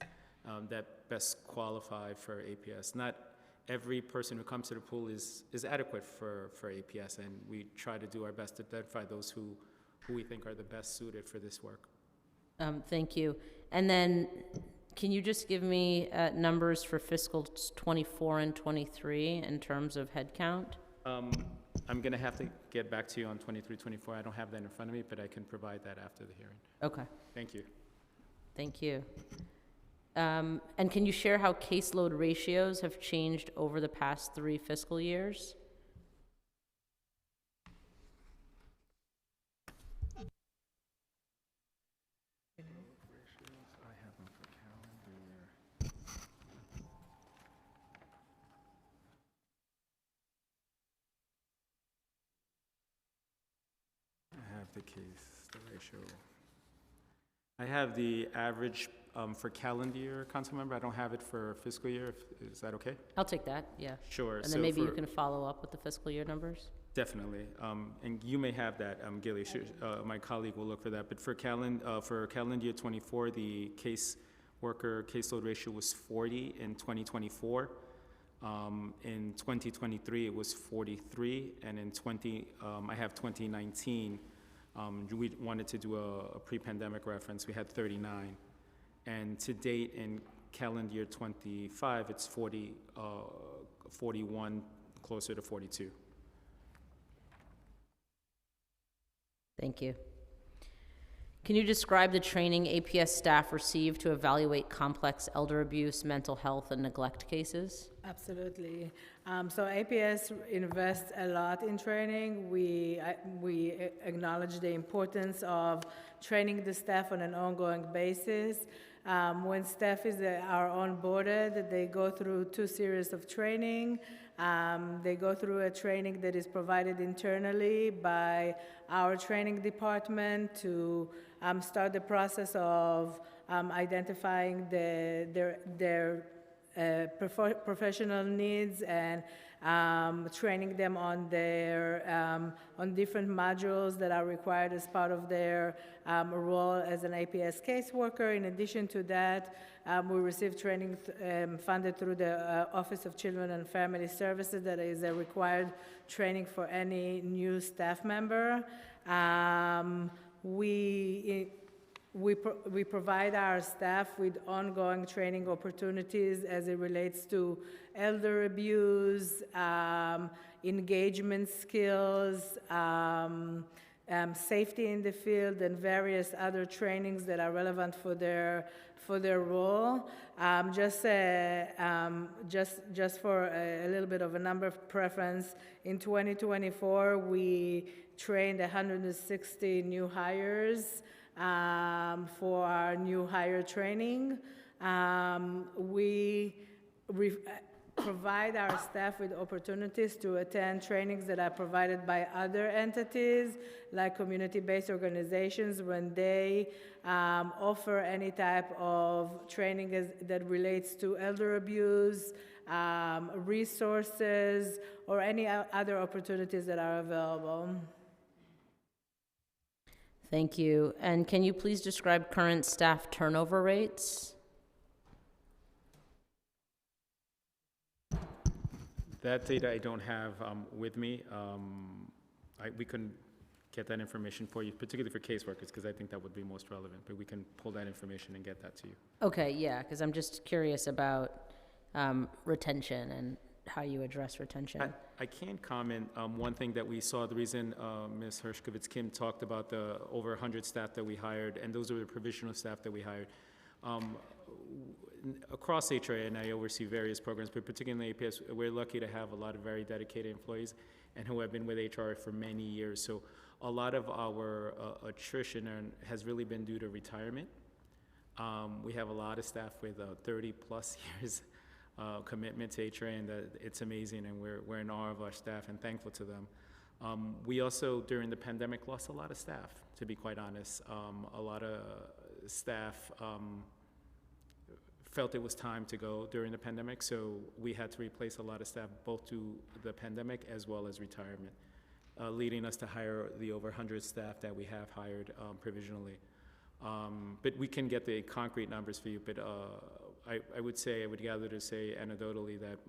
that best qualify for APS. Not every person who comes to the pool is adequate for APS, and we try to do our best to identify those who we think are the best suited for this work. Thank you. And then can you just give me numbers for fiscal 24 and 23 in terms of headcount? I'm going to have to get back to you on 23, 24. I don't have that in front of me, but I can provide that after the hearing. Okay. Thank you. Thank you. And can you share how caseload ratios have changed over the past 3 fiscal years? The ratio. I have the average for calendar year, Councilmember. I don't have it for fiscal year. Is that okay? I'll take that, yeah. Sure. And then maybe you can follow up with the fiscal year numbers? Definitely. And you may have that, Gilly. My colleague will look for that. But for calendar year 24, the caseload ratio was 40 in 2024. In 2023, it was 43, and in I have 2019. We wanted to do a pre-pandemic reference. We had 39, and to date in calendar year 25, it's 41, closer to 42. Thank you. Can you describe the training APS staff receive to evaluate complex elder abuse, mental health, and neglect cases? Absolutely. So APS invests a lot in training. We acknowledge the importance of training the staff on an ongoing basis. When staff are onboarded, they go through 2 series of training. They go through a training that is provided internally by our training department to start the process of identifying their professional needs and training them on on different modules that are required as part of their role as an APS caseworker. In addition to that, we receive training funded through the Office of Children and Family Services. That is a required training for any new staff member. We provide our staff with ongoing training opportunities as it relates to elder abuse, engagement skills, safety in the field, and various other trainings that are relevant for their role. Just for a little bit of a number of preference, in 2024 we trained 160 new hires for our new hire training. We provide our staff with opportunities to attend trainings that are provided by other entities, like community-based organizations, when they offer any type of training that relates to elder abuse, resources, or any other opportunities that are available. Thank you. And can you please describe current staff turnover rates? That data I don't have with me. We can get that information for you, particularly for caseworkers, because I think that would be most relevant, but we can pull that information and get that to you. Okay, yeah, because I'm just curious about retention and how you address retention. I can comment. One thing that we saw, the reason Ms. Hershkovitz-Kim talked about the over 100 staff that we hired, and those are the provisional staff that we hired. Across HRA, and I oversee various programs, but particularly in the APS, we're lucky to have a lot of very dedicated employees and who have been with HRA for many years. So a lot of our attrition has really been due to retirement. We have a lot of staff with 30 plus years commitment to HRA, and it's amazing, and we're in awe of our staff and thankful to them. We also, during the pandemic, lost a lot of staff, to be quite honest. A lot of staff felt it was time to go during the pandemic, so we had to replace a lot of staff, both to the pandemic as well as retirement, leading us to hire the over 100 staff that we have hired provisionally. But we can get the concrete numbers for you, but I would gather to say anecdotally that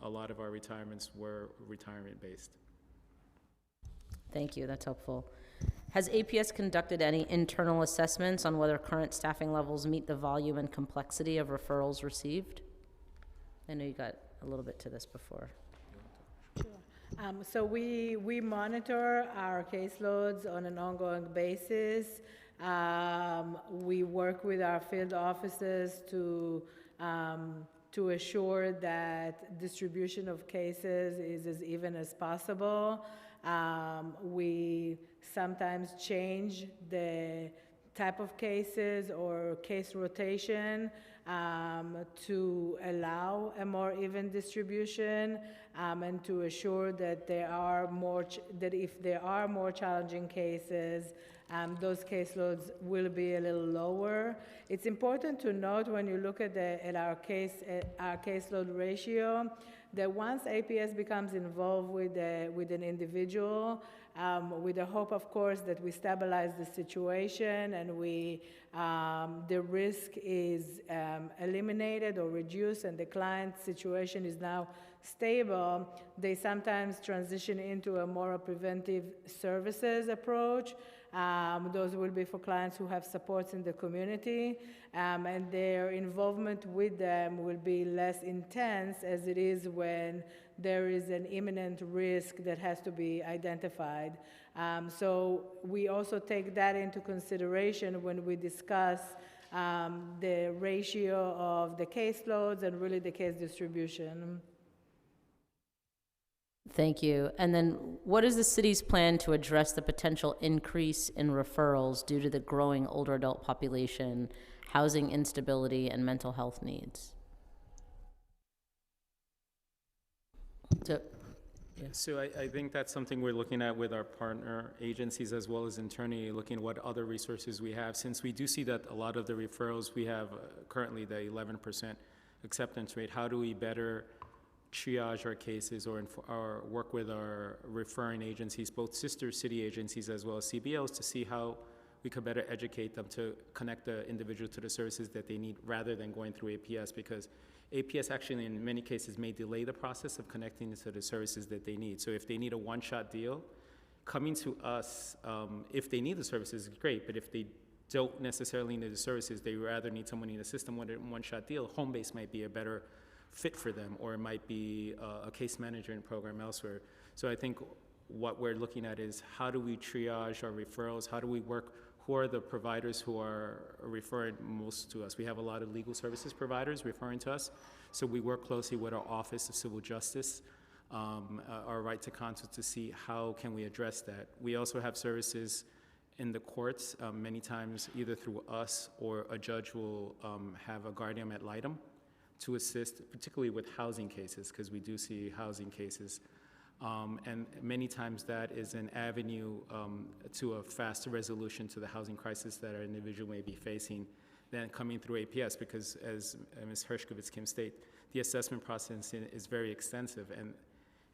a lot of our retirements were retirement-based. Thank you, that's helpful. Has APS conducted any internal assessments on whether current staffing levels meet the volume and complexity of referrals received? I know you got a little bit to this before. So we monitor our caseloads on an ongoing basis. We work with our field offices to assure that distribution of cases is as even as possible. We sometimes change the type of cases or case rotation to allow a more even distribution and to assure that that if there are more challenging cases, those caseloads will be a little lower. It's important to note when you look at our caseload ratio that once APS becomes involved with an individual, with the hope, of course, that we stabilize the situation and the risk is eliminated or reduced and the client's situation is now stable, they sometimes transition into a more preventive services approach. Those will be for clients who have supports in the community, and their involvement with them will be less intense as it is when there is an imminent risk that has to be identified. So we also take that into consideration when we discuss the ratio of the caseloads and really the case distribution. Thank you. And then what is the city's plan to address the potential increase in referrals due to the growing older adult population, housing instability, and mental health needs? So I think that's something we're looking at with our partner agencies as well as internally, looking at what other resources we have. Since we do see that a lot of the referrals we have currently, the 11% acceptance rate, how do we better triage our cases or work with our referring agencies, both sister city agencies as well as CBOs, to see how we could better educate them to connect the individual to the services that they need rather than going through APS, because APS actually in many cases may delay the process of connecting to the services that they need. So if they need a one-shot deal, coming to us, if they need the services is great, but if they don't necessarily need the services, they rather need someone in the system with a one-shot deal, home base might be a better fit for them, or it might be a case management program elsewhere. So I think what we're looking at is how do we triage our referrals? How do we work? Who are the providers who are referring most to us? We have a lot of legal services providers referring to us, so we work closely with our Office of Civil Justice, our right to counsel, to see how can we address that. We also have services in the courts, many times either through us or a judge will have a guardian ad litem to assist, particularly with housing cases, because we do see housing cases. And many times that is an avenue to a faster resolution to the housing crisis that our individual may be facing than coming through APS, because as Ms. Hershkovitz Kim stated, the assessment process is very extensive,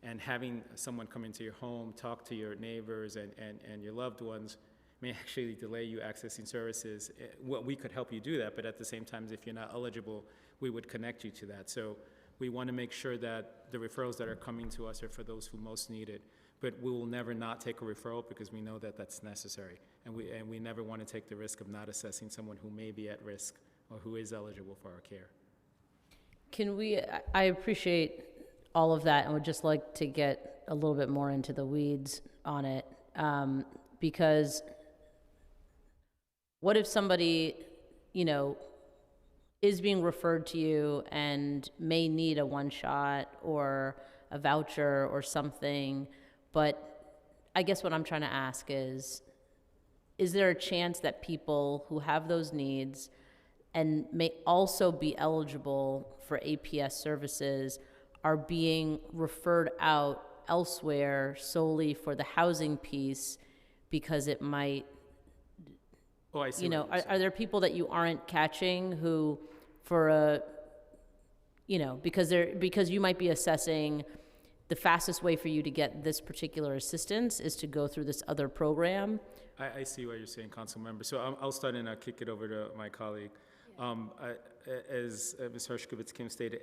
and having someone come into your home, talk to your neighbors and your loved ones may actually delay you accessing services. Well, we could help you do that, but at the same time, if you're not eligible, we would connect you to that. So we want to make sure that the referrals that are coming to us are for those who most need it. But we will never not take a referral because we know that that's necessary. And we never want to take the risk of not assessing someone who may be at risk or who is eligible for our care. I appreciate all of that and would just like to get a little bit more into the weeds on it. Because what if somebody, is being referred to you and may need a one-shot or a voucher or something, but I guess what I'm trying to ask is there a chance that people who have those needs and may also be eligible for APS services are being referred out elsewhere solely for the housing piece because it might, Oh, I see. are there people that you aren't catching who for a, because you might be assessing the fastest way for you to get this particular assistance is to go through this other program? I see what you're saying, Council Member. So I'll start and I'll kick it over to my colleague. As Ms. Hershkovitz Kim stated,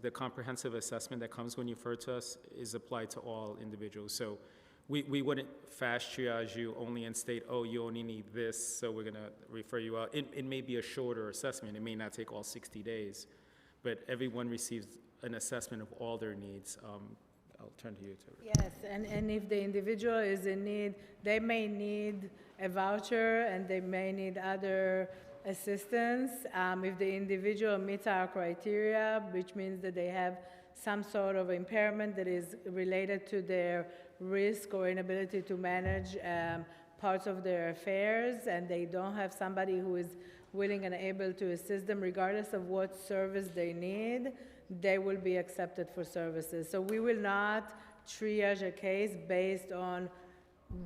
the comprehensive assessment that comes when you refer to us is applied to all individuals. So we wouldn't fast triage you only and state, oh, you only need this, so we're going to refer you out. It may be a shorter assessment. It may not take all 60 days, but everyone receives an assessment of all their needs. I'll turn to you. Yes, and if the individual is in need, they may need a voucher and they may need other assistance. If the individual meets our criteria, which means that they have some sort of impairment that is related to their risk or inability to manage parts of their affairs, and they don't have somebody who is willing and able to assist them regardless of what service they need, they will be accepted for services. So we will not triage a case based on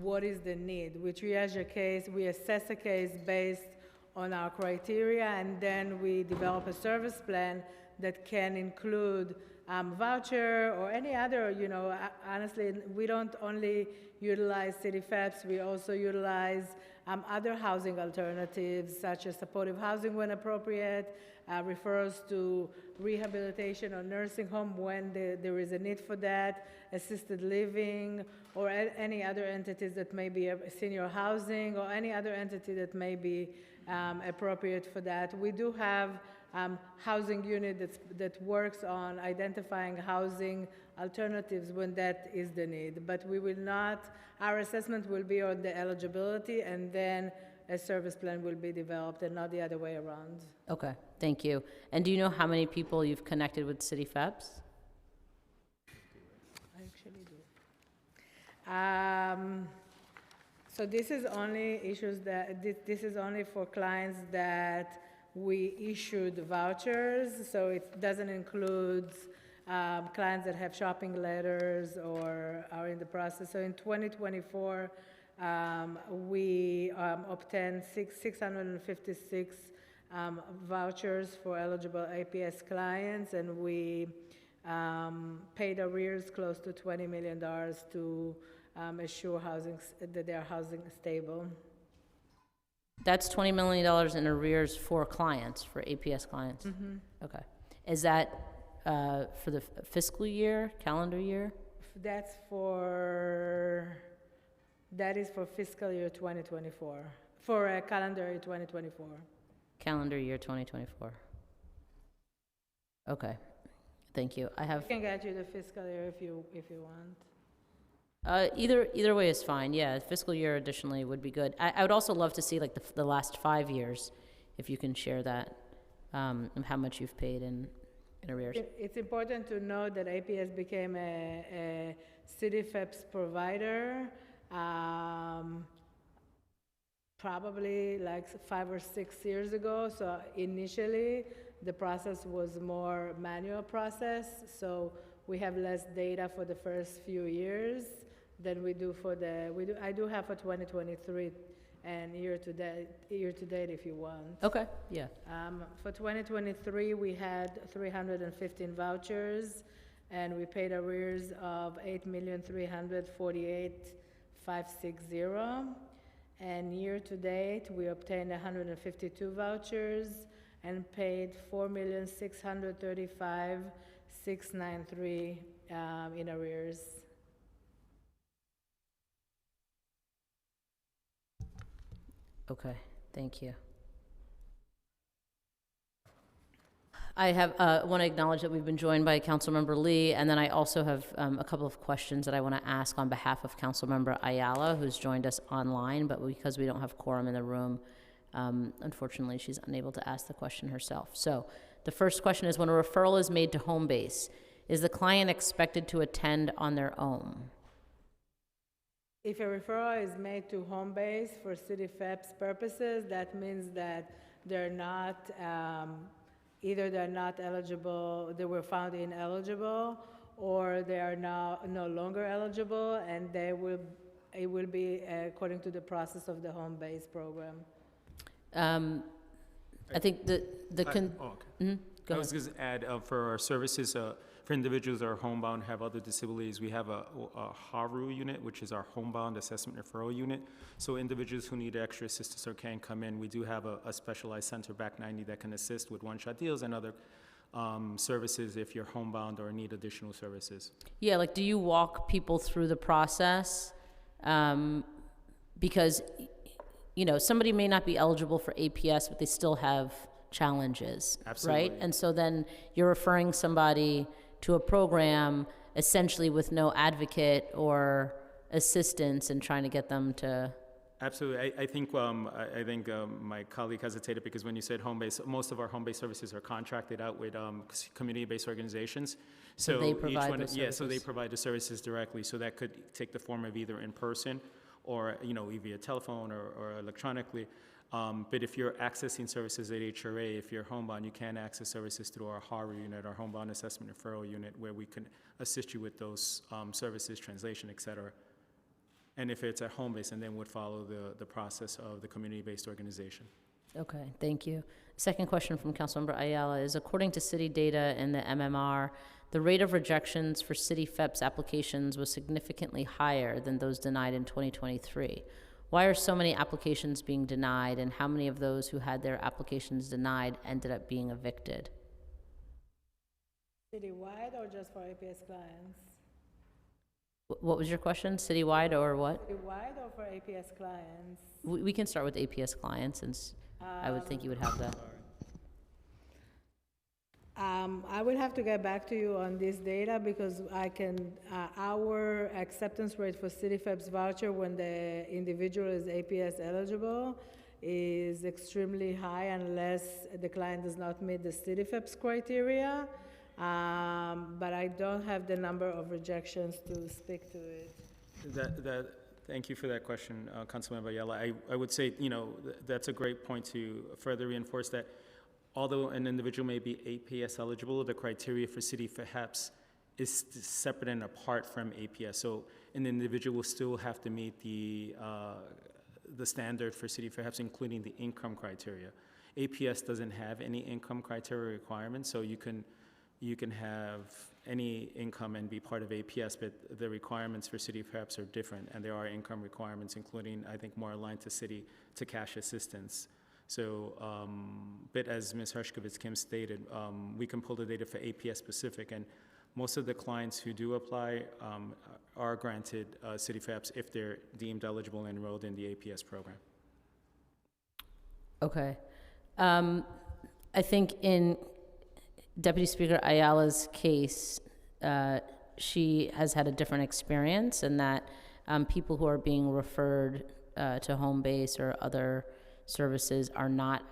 what is the need. We triage a case, we assess a case based on our criteria, and then we develop a service plan that can include voucher or any other, honestly, we don't only utilize CityFEPS, we also utilize other housing alternatives such as supportive housing when appropriate, referrals to rehabilitation or nursing home when there is a need for that, assisted living, or any other entities that may be senior housing or any other entity that may be appropriate for that. We do have housing unit that works on identifying housing alternatives when that is the need. But we will not, our assessment will be on the eligibility and then a service plan will be developed and not the other way around. Okay, thank you. And do you know how many people you've connected with CityFEPS? I actually do. So this is only issues that, this is only for clients that we issued vouchers, so it doesn't include clients that have shopping letters or are in the process. So in 2024, we obtained 656 vouchers for eligible APS clients, and we paid arrears close to $20 million to assure that their housing is stable. That's $20 million in arrears for clients, for APS clients? Okay. Is that for the fiscal year, calendar year? That is for fiscal year 2024, for calendar year 2024. Calendar year 2024. Okay, thank you. I have, I can get you the fiscal year if you want. either way is fine, yeah. Fiscal year additionally would be good. I would also love to see like the last 5 years, if you can share that, and how much you've paid in arrears. It's important to note that APS became a city FEPS provider probably like 5 or 6 years ago. So initially, the process was more manual process. So we have less data for the first few years than we do for I do have for 2023 and year to date if you want. Okay, yeah. For 2023, we had 315 vouchers, and we paid arrears of $8,348,560. And year to date, we obtained 152 vouchers and paid $4,635,693 in arrears. Okay, thank you. I want to acknowledge that we've been joined by Councilmember Lee, and then I also have a couple of questions that I want to ask on behalf of Councilmember Ayala, who's joined us online, but because we don't have quorum in the room, unfortunately, she's unable to ask the question herself. So the first question is, when a referral is made to home base, is the client expected to attend on their own? If a referral is made to home base for city FEPS purposes, that means that they're not, either they're not eligible, they were found ineligible, or they are now no longer eligible, and it will be according to the process of the home base program. I think Okay. Go I was ahead. going to add, for our services, for individuals that are homebound, have other disabilities, we have a HARU unit, which is our homebound assessment referral unit. So individuals who need extra assistance or can come in, we do have a specialized center, Back 90, that can assist with one-shot deals and other services if you're homebound or need additional services. Yeah, like, do you walk people through the process? Because, you know, somebody may not be eligible for APS, but they still have challenges, right? Absolutely. And so then you're referring somebody to a program essentially with no advocate or assistance and trying to get them to... Absolutely. I think my colleague hesitated because when you said home-based, most of our home-based services are contracted out with community-based organizations. So they each provide one, those yeah, so they services. provide the services directly. So that could take the form of either in person or, you know, via telephone or electronically. But if you're accessing services at HRA, if you're homebound, you can access services through our HARU unit, our homebound assessment referral unit, where we can assist you with those services, translation, et cetera. And if it's at home base, and then would follow the process of the community-based organization. Okay, thank you. Second question from Councilmember Ayala is, according to city data in the MMR, the rate of rejections for city FEPS applications was significantly higher than those denied in 2023. Why are so many applications being denied, and how many of those who had their applications denied ended up being evicted? Citywide or just for APS clients? What was your question? Citywide or what? Citywide or for APS clients? We can start with APS clients, since I would think you would have that. I will have to get back to you on this data because our acceptance rate for city FEPS voucher when the individual is APS eligible is extremely high unless the client does not meet the city FEPS criteria. But I don't have the number of rejections to speak to it. Thank you for that question, Councilmember Ayala. I would say, you know, that's a great point to further reinforce that although an individual may be APS eligible, the criteria for city FEPS is separate and apart from APS. So an individual will still have to meet the standard for city FEPS, including the income criteria. APS doesn't have any income criteria requirements, so you can you can have any income and be part of APS, but the requirements for city preps are different, and there are income requirements, including, I think, more aligned to city, to cash assistance. So, but as Ms. Hershkovitz-Kim stated, we can pull the data for APS specific, and most of the clients who do apply are granted city preps if they're deemed eligible and enrolled in the APS program. Okay. I think in Deputy Speaker Ayala's case, she has had a different experience in that people who are being referred to home base or other services are not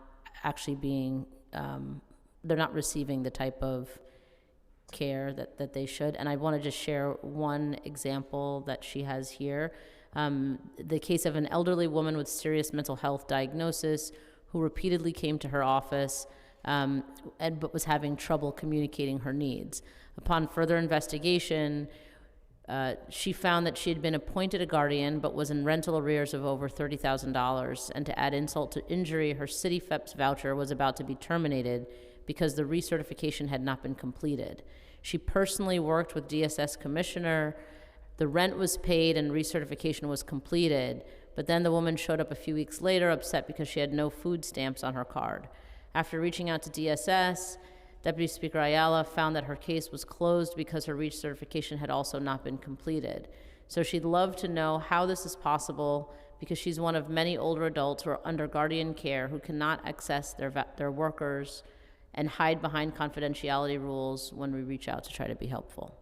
actually being, they're not receiving the type of care that they should. And I want to just share one example that she has here. The case of an elderly woman with serious mental health diagnosis who repeatedly came to her office but was having trouble communicating her needs. Upon further investigation, she found that she had been appointed a guardian but was in rental arrears of over $30,000. And to add insult to injury, her City FEPS voucher was about to be terminated because the recertification had not been completed. She personally worked with DSS Commissioner. The rent was paid and recertification was completed, but then the woman showed up a few weeks later upset because she had no food stamps on her card. After reaching out to DSS, Deputy Speaker Ayala found that her case was closed because her recertification had also not been completed. So she'd love to know how this is possible, because she's one of many older adults who are under guardian care who cannot access their workers and hide behind confidentiality rules when we reach out to try to be helpful.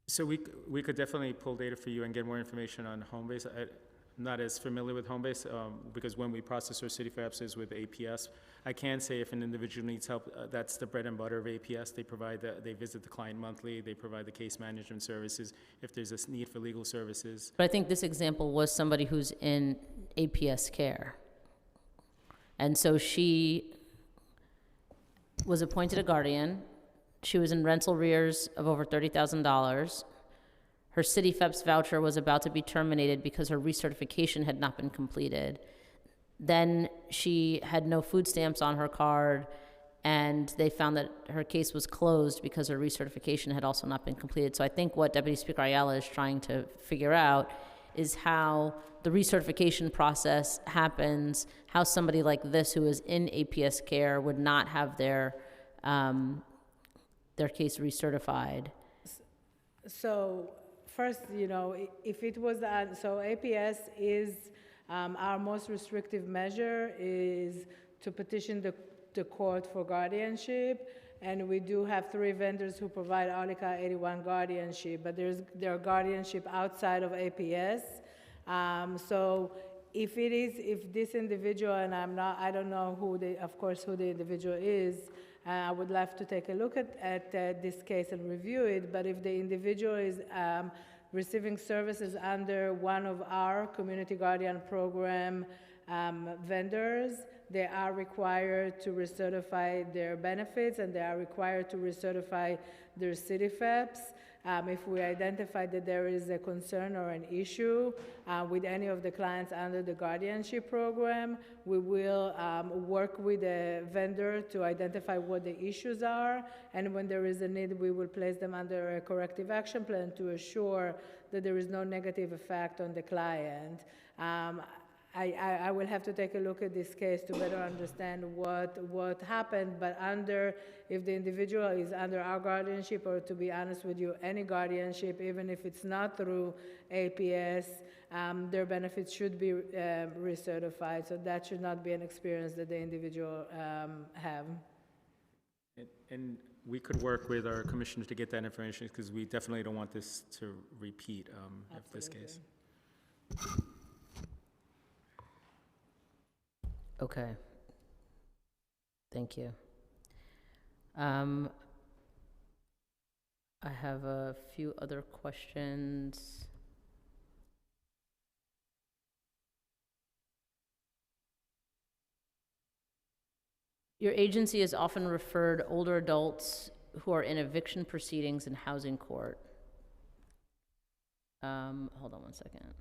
So we could definitely pull data for you and get more information on Homebase. I'm not as familiar with Homebase because when we process our city FAPs is with APS. I can say if an individual needs help, that's the bread and butter of APS. They visit the client monthly, they provide the case management services if there's a need for legal services. But I think this example was somebody who's in APS care. And so she was appointed a guardian. She was in rental arrears of over $30,000. Her City FEPS voucher was about to be terminated because her recertification had not been completed. Then she had no food stamps on her card, and they found that her case was closed because her recertification had also not been completed. So I think what Deputy Speaker Ayala is trying to figure out is how the recertification process happens, how somebody like this who is in APS care would not have their case recertified. So first, if it was, so APS is, our most restrictive measure is to petition the court for guardianship, and we do have 3 vendors who provide Article 81 guardianship, but there are guardianship outside of APS. So if this individual, and I don't know who the individual is, I would love to take a look at this case and review it, but if the individual is receiving services under one of our Community Guardian Program vendors, they are required to recertify their benefits, and they are required to recertify their city FEPS. If we identify that there is a concern or an issue with any of the clients under the guardianship program, we will work with the vendor to identify what the issues are, and when there is a need, we will place them under a corrective action plan to assure that there is no negative effect on the client. I will have to take a look at this case to better understand what happened, but if the individual is under our guardianship, or to be honest with you, any guardianship, even if it's not through APS, their benefits should be recertified, so that should not be an experience that the individual have. And we could work with our commissioner to get that information, because we definitely don't want this to repeat if this case. Okay. Thank you. I have a few other questions. Your agency has often referred older adults who are in eviction proceedings in housing court. Hold on one second.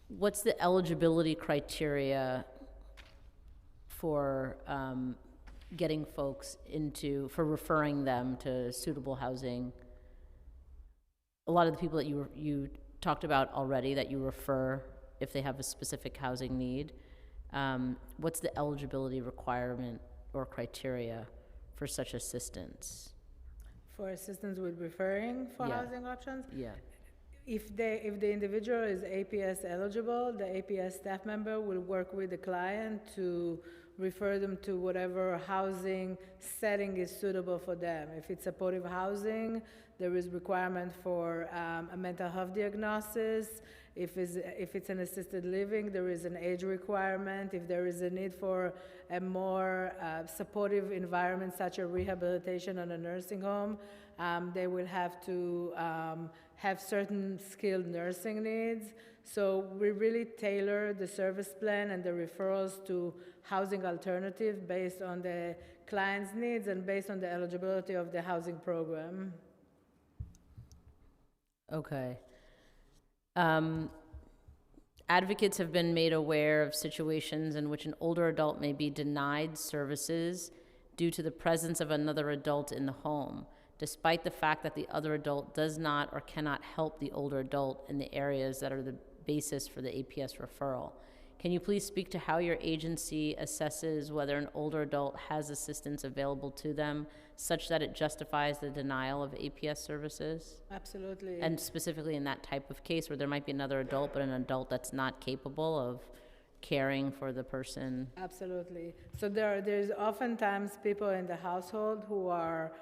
What's the eligibility criteria for getting folks for referring them to suitable housing? A lot of the people that you talked about already that you refer if they have a specific housing need, what's the eligibility requirement or criteria for such assistance? For assistance with referring for Yeah. housing options, Yeah. if the individual is APS eligible, the APS staff member will work with the client to refer them to whatever housing setting is suitable for them. If it's supportive housing, there is requirement for a mental health diagnosis. If it's an assisted living, there is an age requirement. If there is a need for a more supportive environment, such as rehabilitation on a nursing home, they will have to have certain skilled nursing needs. So we really tailor the service plan and the referrals to housing alternatives based on the client's needs and based on the eligibility of the housing program. Okay. Advocates have been made aware of situations in which an older adult may be denied services due to the presence of another adult in the home, despite the fact that the other adult does not or cannot help the older adult in the areas that are the basis for the APS referral. Can you please speak to how your agency assesses whether an older adult has assistance available to them such that it justifies the denial of APS services? Absolutely. And specifically in that type of case where there might be another adult, but an adult that's not capable of caring for the person? Absolutely. So there's oftentimes people in the household who are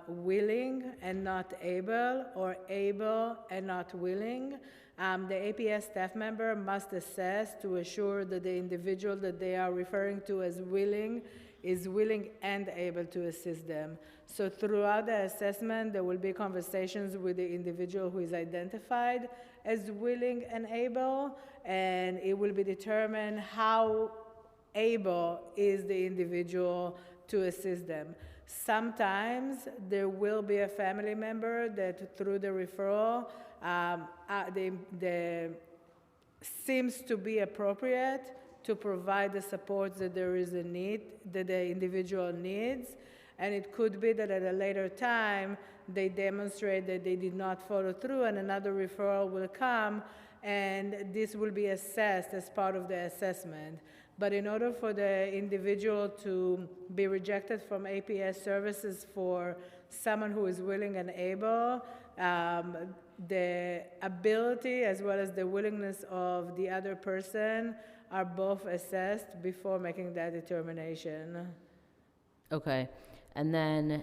willing and not able, or able and not willing. The APS staff member must assess to assure that the individual that they are referring to as willing is willing and able to assist them. So throughout the assessment, there will be conversations with the individual who is identified as willing and able, and it will be determined how able is the individual to assist them. Sometimes there will be a family member that through the referral seems to be appropriate to provide the support that there is a need, that the individual needs. And it could be that at a later time, they demonstrate that they did not follow through and another referral will come, and this will be assessed as part of the assessment. But in order for the individual to be rejected from APS services for someone who is willing and able, the ability as well as the willingness of the other person are both assessed before making that determination. Okay. And then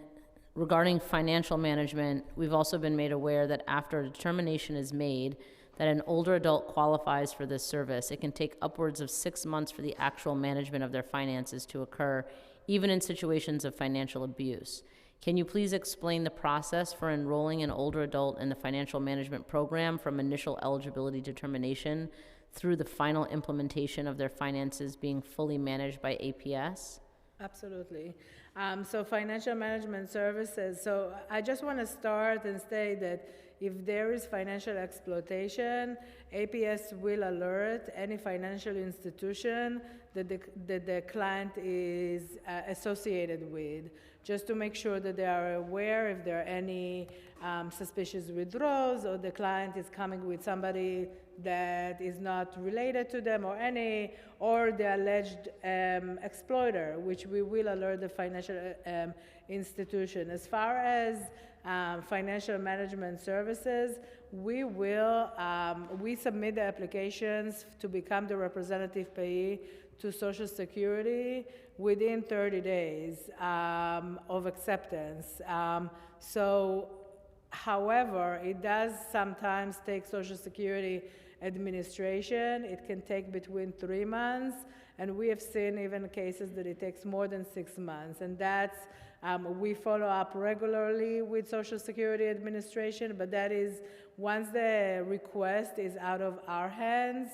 regarding financial management, we've also been made aware that after a determination is made that an older adult qualifies for this service, it can take upwards of 6 months for the actual management of their finances to occur, even in situations of financial abuse. Can you please explain the process for enrolling an older adult in the financial management program from initial eligibility determination through the final implementation of their finances being fully managed by APS? Absolutely. So financial management services, so I just want to start and say that if there is financial exploitation, APS will alert any financial institution that the client is associated with, just to make sure that they are aware if there are any suspicious withdrawals or the client is coming with somebody that is not related to them, or the alleged exploiter, which we will alert the financial institution. As far as financial management services, we submit the applications to become the representative payee to Social Security within 30 days of acceptance. However, it does sometimes take Social Security administration. It can take between 3 months, and we have seen even cases that it takes more than 6 months. And that's, we follow up regularly with Social Security administration, but that is, once the request is out of our hands,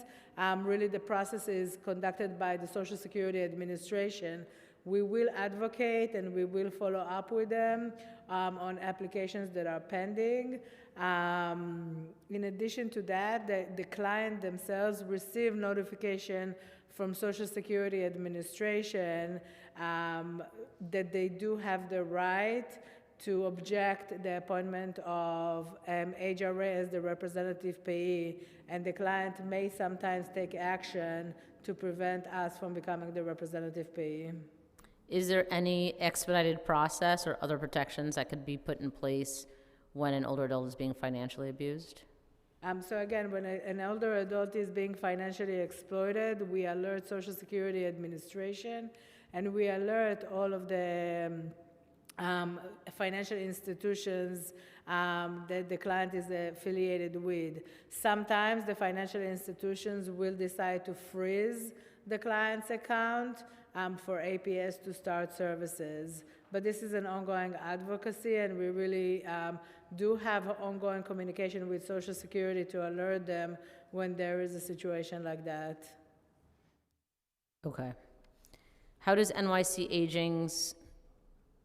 really the process is conducted by the Social Security administration. We will advocate and we will follow up with them on applications that are pending. In addition to that, the client themselves receive notification from Social Security Administration that they do have the right to object the appointment of HRA as the representative payee, and the client may sometimes take action to prevent us from becoming the representative payee. Is there any expedited process or other protections that could be put in place when an older adult is being financially abused? So again, when an older adult is being financially exploited, we alert Social Security Administration, and we alert all of the financial institutions that the client is affiliated with. Sometimes the financial institutions will decide to freeze the client's account for APS to start services. But this is an ongoing advocacy, and we really do have ongoing communication with Social Security to alert them when there is a situation like that. Okay. How does NYC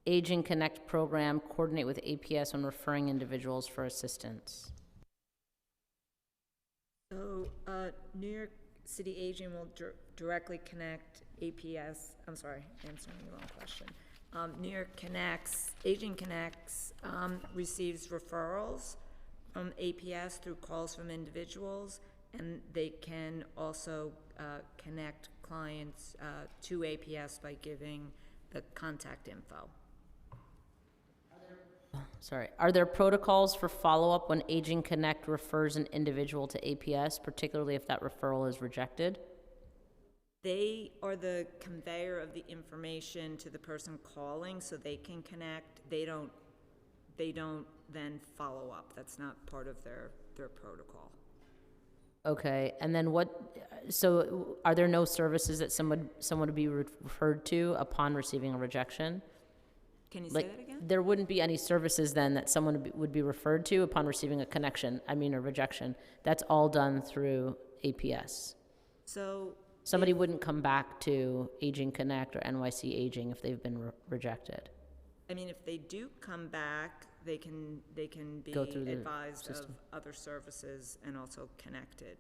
Aging Connect program coordinate with APS when referring individuals for assistance? So, New York City Aging will directly connect APS, I'm sorry, answering the wrong question. New York Aging Connects receives referrals from APS through calls from individuals, and they can also connect clients to APS by giving the contact info. Sorry. Are there protocols for follow-up when Aging Connect refers an individual to APS, particularly if that referral is rejected? They are the conveyor of the information to the person calling, so they can connect. They don't then follow up. That's not part of their protocol. Okay, and then so are there no services that someone would be referred to upon receiving a rejection? Can you say that again? There wouldn't be any services then that someone would be referred to upon receiving a rejection. That's all done through APS. So Somebody wouldn't come back to Aging Connect or NYC Aging if they've been rejected. I mean, if they do come back, they can be Go through the advised of system. other services and also connected.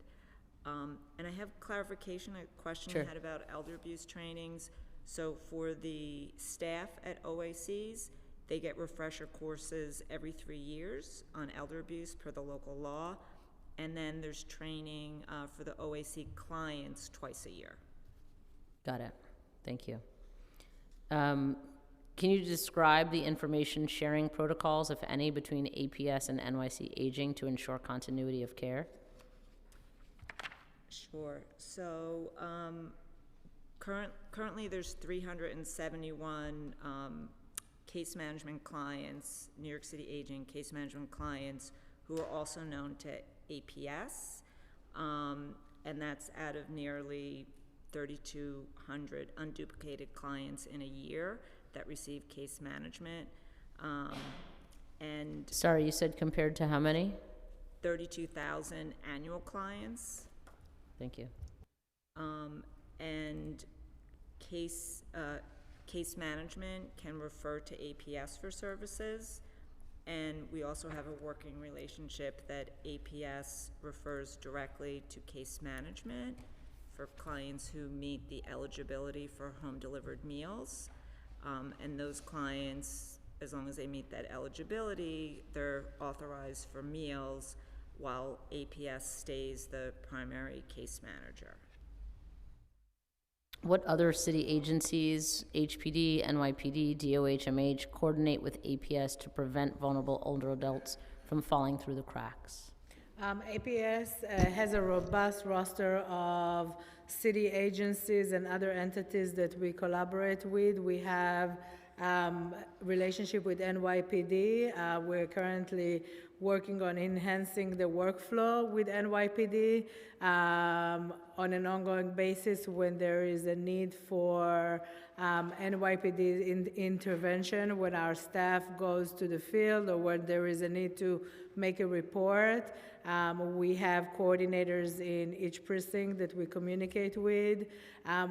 And I have clarification, a question Sure. you had about elder abuse trainings. So for the staff at OACs, they get refresher courses every 3 years on elder abuse per the local law. And then there's training for the OAC clients twice a year. Got it. Thank you. Can you describe the information sharing protocols, if any, between APS and NYC Aging to ensure continuity of care? Sure. So currently there's 371 case management clients, New York City Aging case management clients, who are also known to APS, and that's out of nearly 3,200 unduplicated clients in a year that receive case management. And Sorry, you said compared to how many? 32,000 annual clients. Thank you. And case management can refer to APS for services. And we also have a working relationship that APS refers directly to case management for clients who meet the eligibility for home-delivered meals. And those clients, as long as they meet that eligibility, they're authorized for meals while APS stays the primary case manager. What other city agencies, HPD, NYPD, DOHMH, coordinate with APS to prevent vulnerable older adults from falling through the cracks? APS has a robust roster of city agencies and other entities that we collaborate with. We have relationship with NYPD. We're currently working on enhancing the workflow with NYPD on an ongoing basis when there is a need for NYPD intervention, when our staff goes to the field or when there is a need to make a report. We have coordinators in each precinct that we communicate with.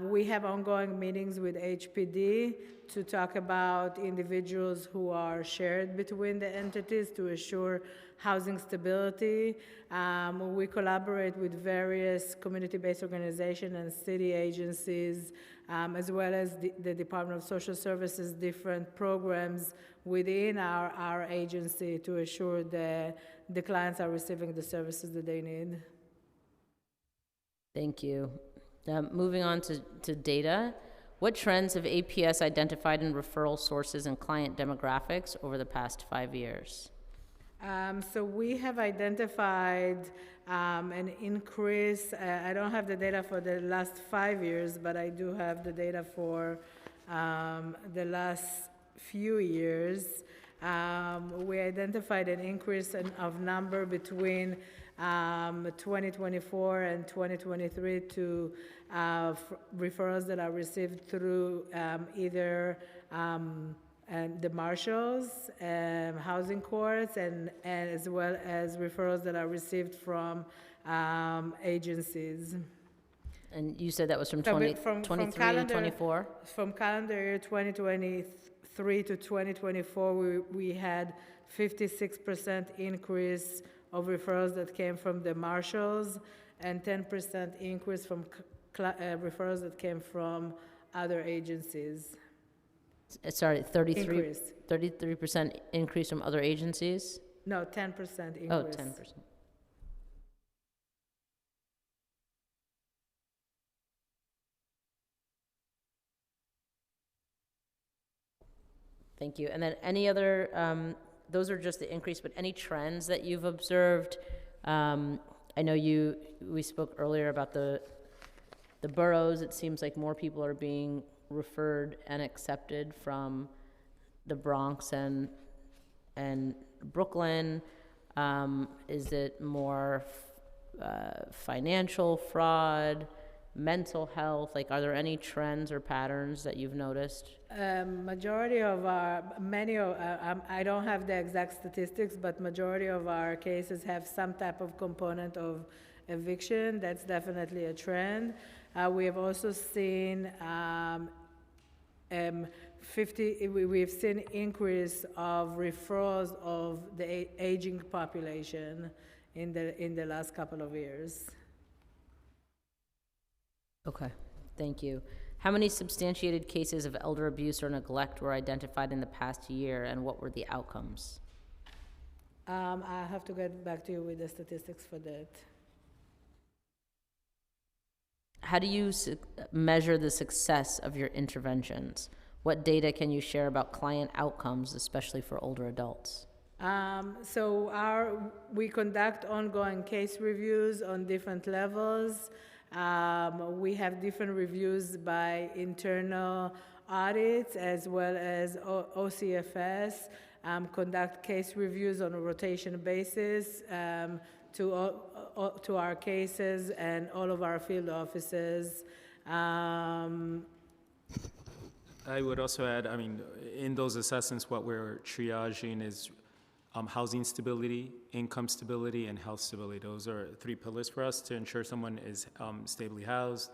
We have ongoing meetings with HPD to talk about individuals who are shared between the entities to assure housing stability. We collaborate with various community-based organizations and city agencies, as well as the Department of Social Services, different programs within our agency to assure that the clients are receiving the services that they need. Thank you. Moving on to data. What trends have APS identified in referral sources and client demographics over the past 5 years? So we have identified an increase. I don't have the data for the last 5 years, but I do have the data for the last few years. We identified an increase of number between 2024 and 2023 to referrals that are received through either and the marshals, housing courts, and as well as referrals that are received from agencies. And you said that was from So 23 to 24? From calendar year 2023 to 2024, we had 56% increase of referrals that came from the marshals and 10% increase from referrals that came from other agencies. Sorry, 33, Increase. 33% increase from other agencies? No, 10% increase. Oh, 10%. Thank you. And then any other, those are just the increase, but any trends that you've observed? I know we spoke earlier about the boroughs. It seems like more people are being referred and accepted from the Bronx and Brooklyn. Is it more financial fraud, mental health? Like, are there any trends or patterns that you've noticed? Majority of I don't have the exact statistics, but majority of our cases have some type of component of eviction. That's definitely a trend. We have also seen we've seen increase of referrals of the aging population in the last couple of years. Okay, thank you. How many substantiated cases of elder abuse or neglect were identified in the past year, and what were the outcomes? I have to get back to you with the statistics for that. How do you measure the success of your interventions? What data can you share about client outcomes, especially for older adults? We conduct ongoing case reviews on different levels. We have different reviews by internal audits as well as OCFS, conduct case reviews on a rotation basis to our cases and all of our field offices. I would also add, in those assessments, what we're triaging is housing stability, income stability, and health stability. Those are 3 pillars for us to ensure someone is stably housed.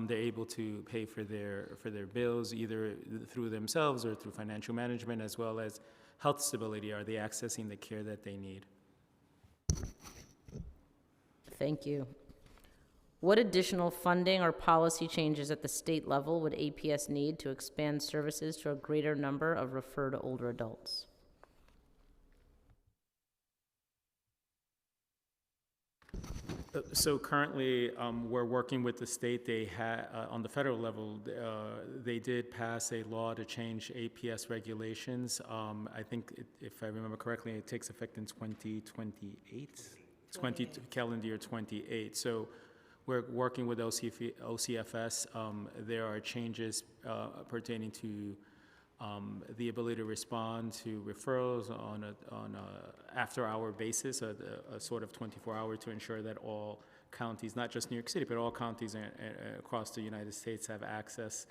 They're able to pay for their bills either through themselves or through financial management, as well as health stability. Are they accessing the care that they need? Thank you. What additional funding or policy changes at the state level would APS need to expand services to a greater number of referred older adults? So currently, we're working with the state. They on the federal level, they did pass a law to change APS regulations. I think, if I remember correctly, it takes effect in 2028, calendar year 28. So we're working with OCFS. There are changes pertaining to the ability to respond to referrals on a after-hour basis, a sort of 24-hour, to ensure that all counties, not just New York City, but all counties across the United States have access,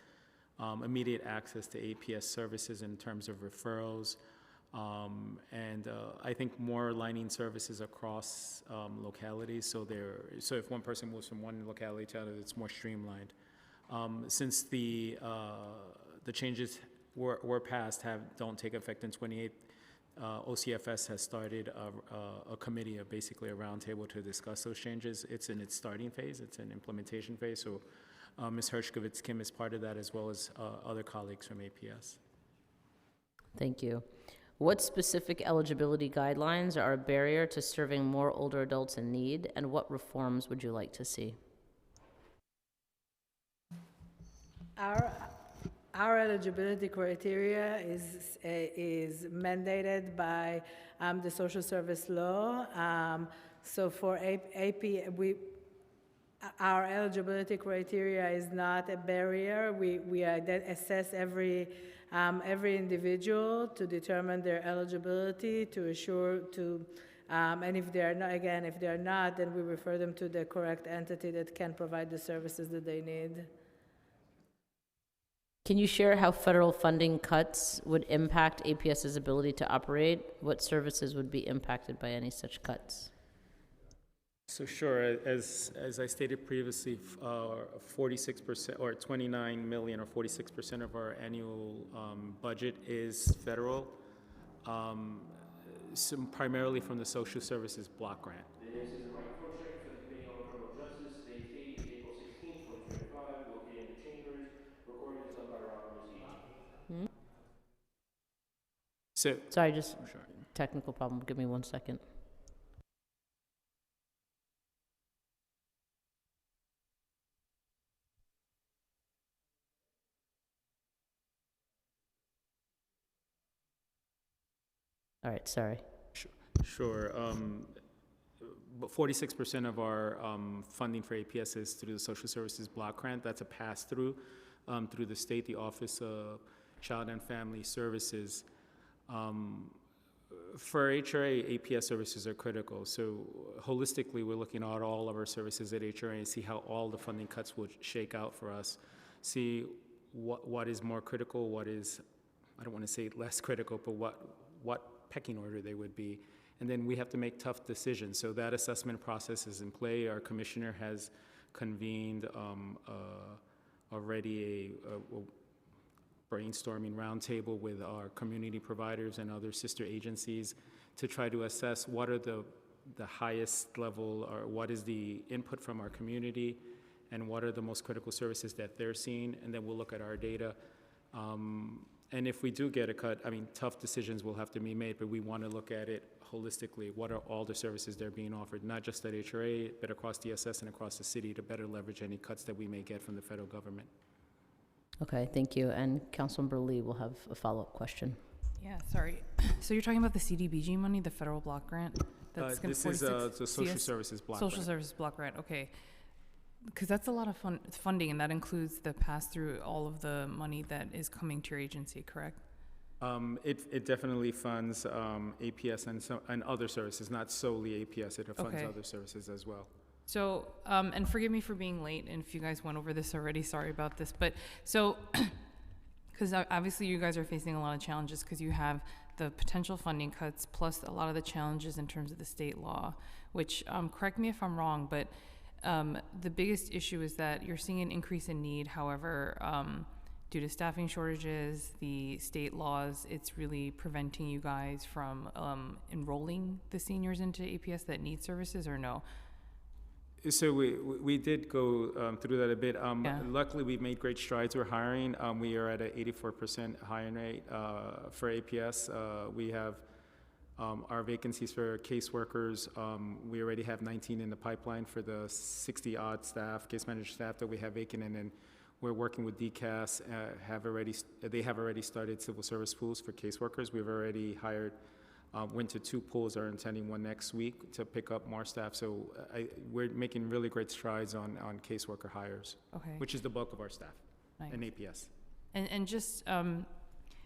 immediate access to APS services in terms of referrals. And I think more aligning services across localities, so if one person moves from one locality to another, it's more streamlined. Since the changes were passed, don't take effect in 28, OCFS has started a committee, basically a roundtable to discuss those changes. It's in its starting phase, it's in implementation phase, so Ms. Hershkovitz Kim is part of that, as well as other colleagues from APS. Thank you. What specific eligibility guidelines are a barrier to serving more older adults in need, and what reforms would you like to see? Our eligibility criteria is mandated by the social service law. So for our eligibility criteria is not a barrier. We assess every individual to determine their eligibility, to assure to, and if they are not, again, if they are not, then we refer them to the correct entity that can provide the services that they need. Can you share how federal funding cuts would impact APS's ability to operate? What services would be impacted by any such cuts? So sure, as I stated previously, 46% or 29 million or 46% of our annual budget is federal, primarily from the social services block grant. This is a microphone check for the Committee on Criminal Justice. Today's date is April 16, 2025, located in the chambers. Recording is done by Robert Rossi. So, Sorry, just sure. technical problem. Give me 1 second. All right, sorry. Sure. But 46% of our funding for APS is through the Social Services Block Grant. That's a pass-through through the state, the Office of Child and Family Services. For HRA, APS services are critical. So holistically, we're looking at all of our services at HRA and see how all the funding cuts will shake out for us. See what is more critical, what is, I don't want to say less critical, but what pecking order they would be. And then we have to make tough decisions. So that assessment process is in play. Our commissioner has convened already a brainstorming roundtable with our community providers and other sister agencies to try to assess what are the highest level, or what is the input from our community, and what are the most critical services that they're seeing. And then we'll look at our data. And if we do get a cut, I mean, tough decisions will have to be made, but we want to look at it holistically. What are all the services that are being offered, not just at HRA, but across DSS and across the city, to better leverage any cuts that we may get from the federal government. Okay, thank you. And Councilmember Lee will have a follow-up question. Yeah, sorry. So you're talking about the CDBG money, the federal block grant? That's gonna This is the social services block Social grant. services block grant, okay. Because that's a lot of funding, and that includes the pass-through, all of the money that is coming to your agency, correct? It definitely funds APS and other services, not solely APS. It funds Okay. other services as well. So, and forgive me for being late, and if you guys went over this already, sorry about this, but, so, because obviously you guys are facing a lot of challenges, because you have the potential funding cuts, plus a lot of the challenges in terms of the state law, which, correct me if I'm wrong, but the biggest issue is that you're seeing an increase in need. However, due to staffing shortages, the state laws, it's really preventing you guys from enrolling the seniors into APS that need services, or no? So we did go through that a bit. Yeah. Luckily, we've made great strides. We're hiring. We are at an 84% hiring rate for APS. We have our vacancies for caseworkers. We already have 19 in the pipeline for the 60-odd staff, case manager staff that we have vacant, and then we're working with DCAS. They have already started civil service pools for caseworkers. We've already hired. Went to 2 pools, are intending one next week to pick up more staff. So we're making really great strides on caseworker hires, Okay. which is the bulk of our staff Nice. in APS. And just,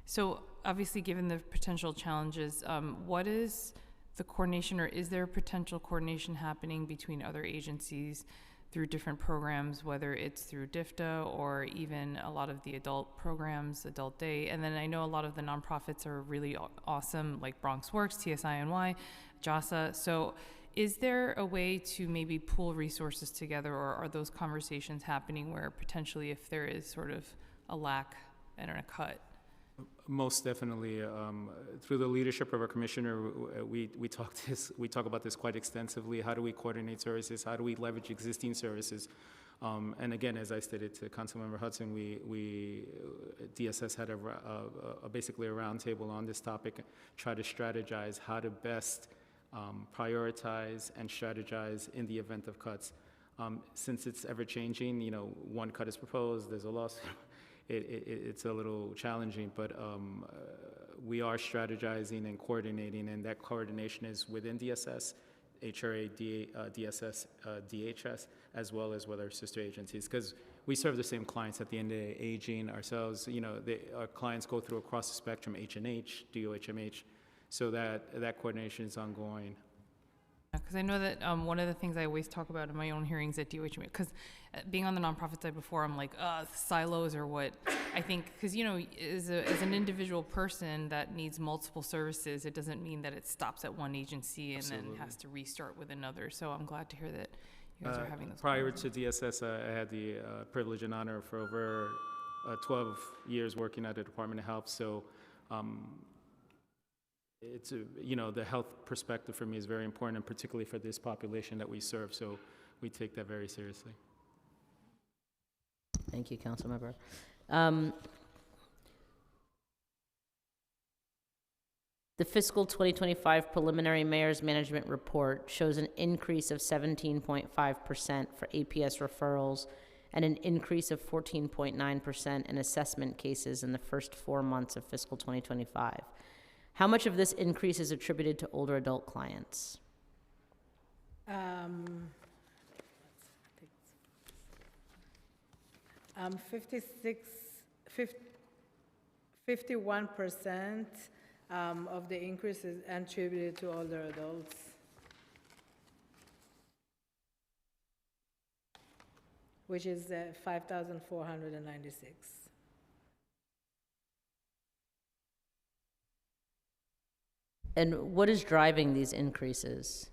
so obviously, given the potential challenges, what is the coordination, or is there potential coordination happening between other agencies through different programs, whether it's through DFTA or even a lot of the adult programs, Adult Day? And then I know a lot of the nonprofits are really awesome, like Bronx Works, TSINY, JASA. So is there a way to maybe pool resources together, or are those conversations happening where potentially if there is sort of a lack and a cut, Most definitely. Through the leadership of our commissioner, we talk about this quite extensively. How do we coordinate services? How do we leverage existing services? And again, as I stated to Councilmember Hudson, DSS had basically a roundtable on this topic, try to strategize how to best prioritize and strategize in the event of cuts. Since it's ever changing, one cut is proposed, there's a lawsuit. It's a little challenging, but we are strategizing and coordinating, and that coordination is within DSS, HRA, DSS, DHS, as well as with our sister agencies, because we serve the same clients at the end of the day, aging ourselves. Our clients go through across the spectrum, H&H, DOHMH, so that coordination is ongoing. Because I know that one of the things I always talk about in my own hearings at DOHMH, because being on the nonprofit side before, I'm like, silos are what I think, because, as an individual person that needs multiple services, it doesn't mean that it stops at one agency and Absolutely. then has to restart with another. So I'm glad to hear that you guys are having those Prior conversations. to DSS, I had the privilege and honor for over 12 years working at the Department of Health, so it's the health perspective for me is very important, and particularly for this population that we serve, so we take that very seriously. Thank you, Councilmember. The fiscal 2025 preliminary mayor's management report shows an increase of 17.5% for APS referrals and an increase of 14.9% in assessment cases in the first 4 months of fiscal 2025. How much of this increase is attributed to older adult clients? 51% of the increase is attributed to older adults. Which is 5,496. And what is driving these increases?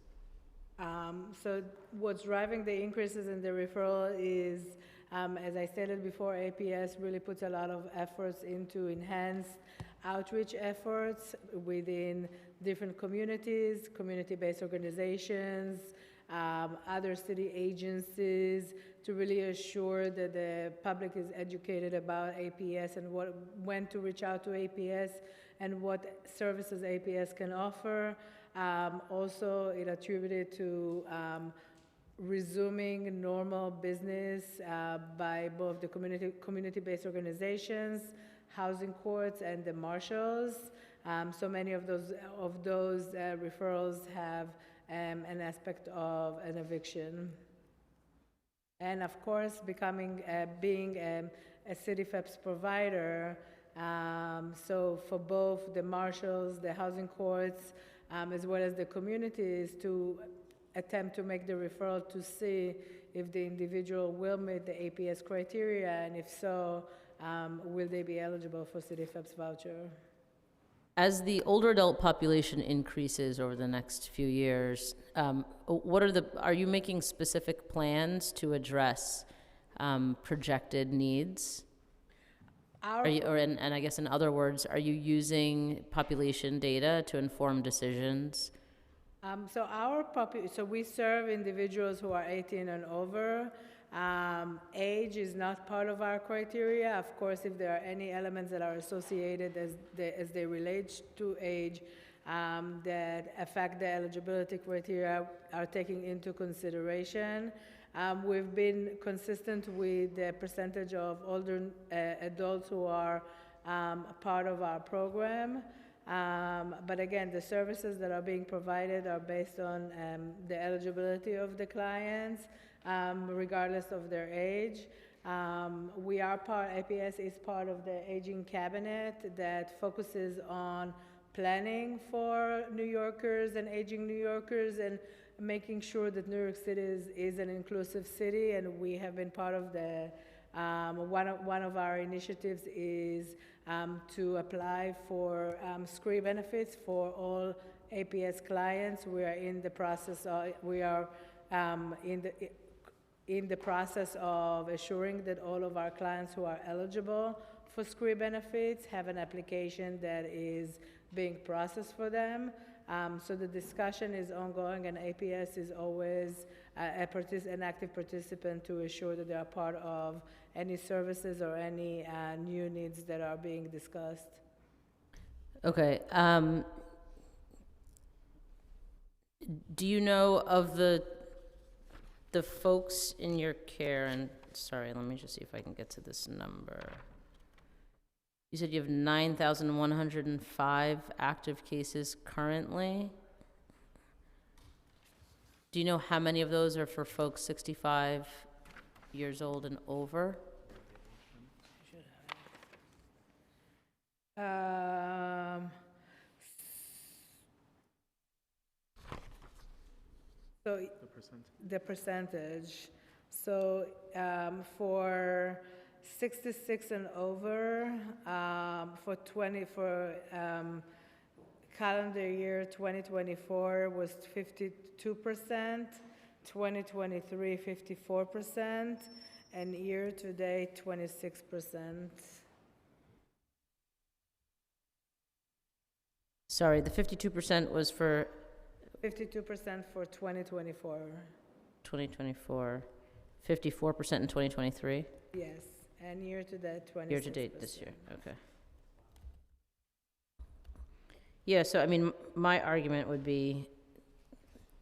So what's driving the increases in the referral is, as I stated before, APS really puts a lot of efforts into enhanced outreach efforts within different communities, community-based organizations, other city agencies, to really assure that the public is educated about APS and when to reach out to APS and what services APS can offer. Also, it attributed to resuming normal business by both the community-based organizations, housing courts, and the marshals. So many of those referrals have an aspect of an eviction. And of course, being a city FEPS provider, so for both the marshals, the housing courts, as well as the communities, to attempt to make the referral to see if the individual will meet the APS criteria, and if so, will they be eligible for city FEPS voucher? As the older adult population increases over the next few years, are you making specific plans to address projected needs? And I guess in other words, are you using population data to inform decisions? So we serve individuals who are 18 and over. Age is not part of our criteria. Of course, if there are any elements that are associated as they relate to age that affect the eligibility criteria are taken into consideration. We've been consistent with the percentage of older adults who are part of our program. But again, the services that are being provided are based on the eligibility of the clients, regardless of their age. APS is part of the aging cabinet that focuses on planning for New Yorkers and aging New Yorkers and making sure that New York City is an inclusive city, and we have been part of the, one of our initiatives is to apply for SCREE benefits for all APS clients. We are in the process of assuring that all of our clients who are eligible for SCREE benefits have an application that is being processed for them. So the discussion is ongoing, and APS is always an active participant to ensure that they are part of any services or any new needs that are being discussed. Okay. Do you know of the folks in your care, and sorry, let me just see if I can get to this number. You said you have 9,105 active cases currently. Do you know how many of those are for folks 65 years old and over? So the percentage. So for 66 and over, for calendar year 2024 was 52%, 2023 54%, and year to date 26%. Sorry, the 52% was for 52% for 2024. 2024, 54% in 2023? Yes, and year to date 26%. Year to date this year, okay. Yeah, so I mean, my argument would be,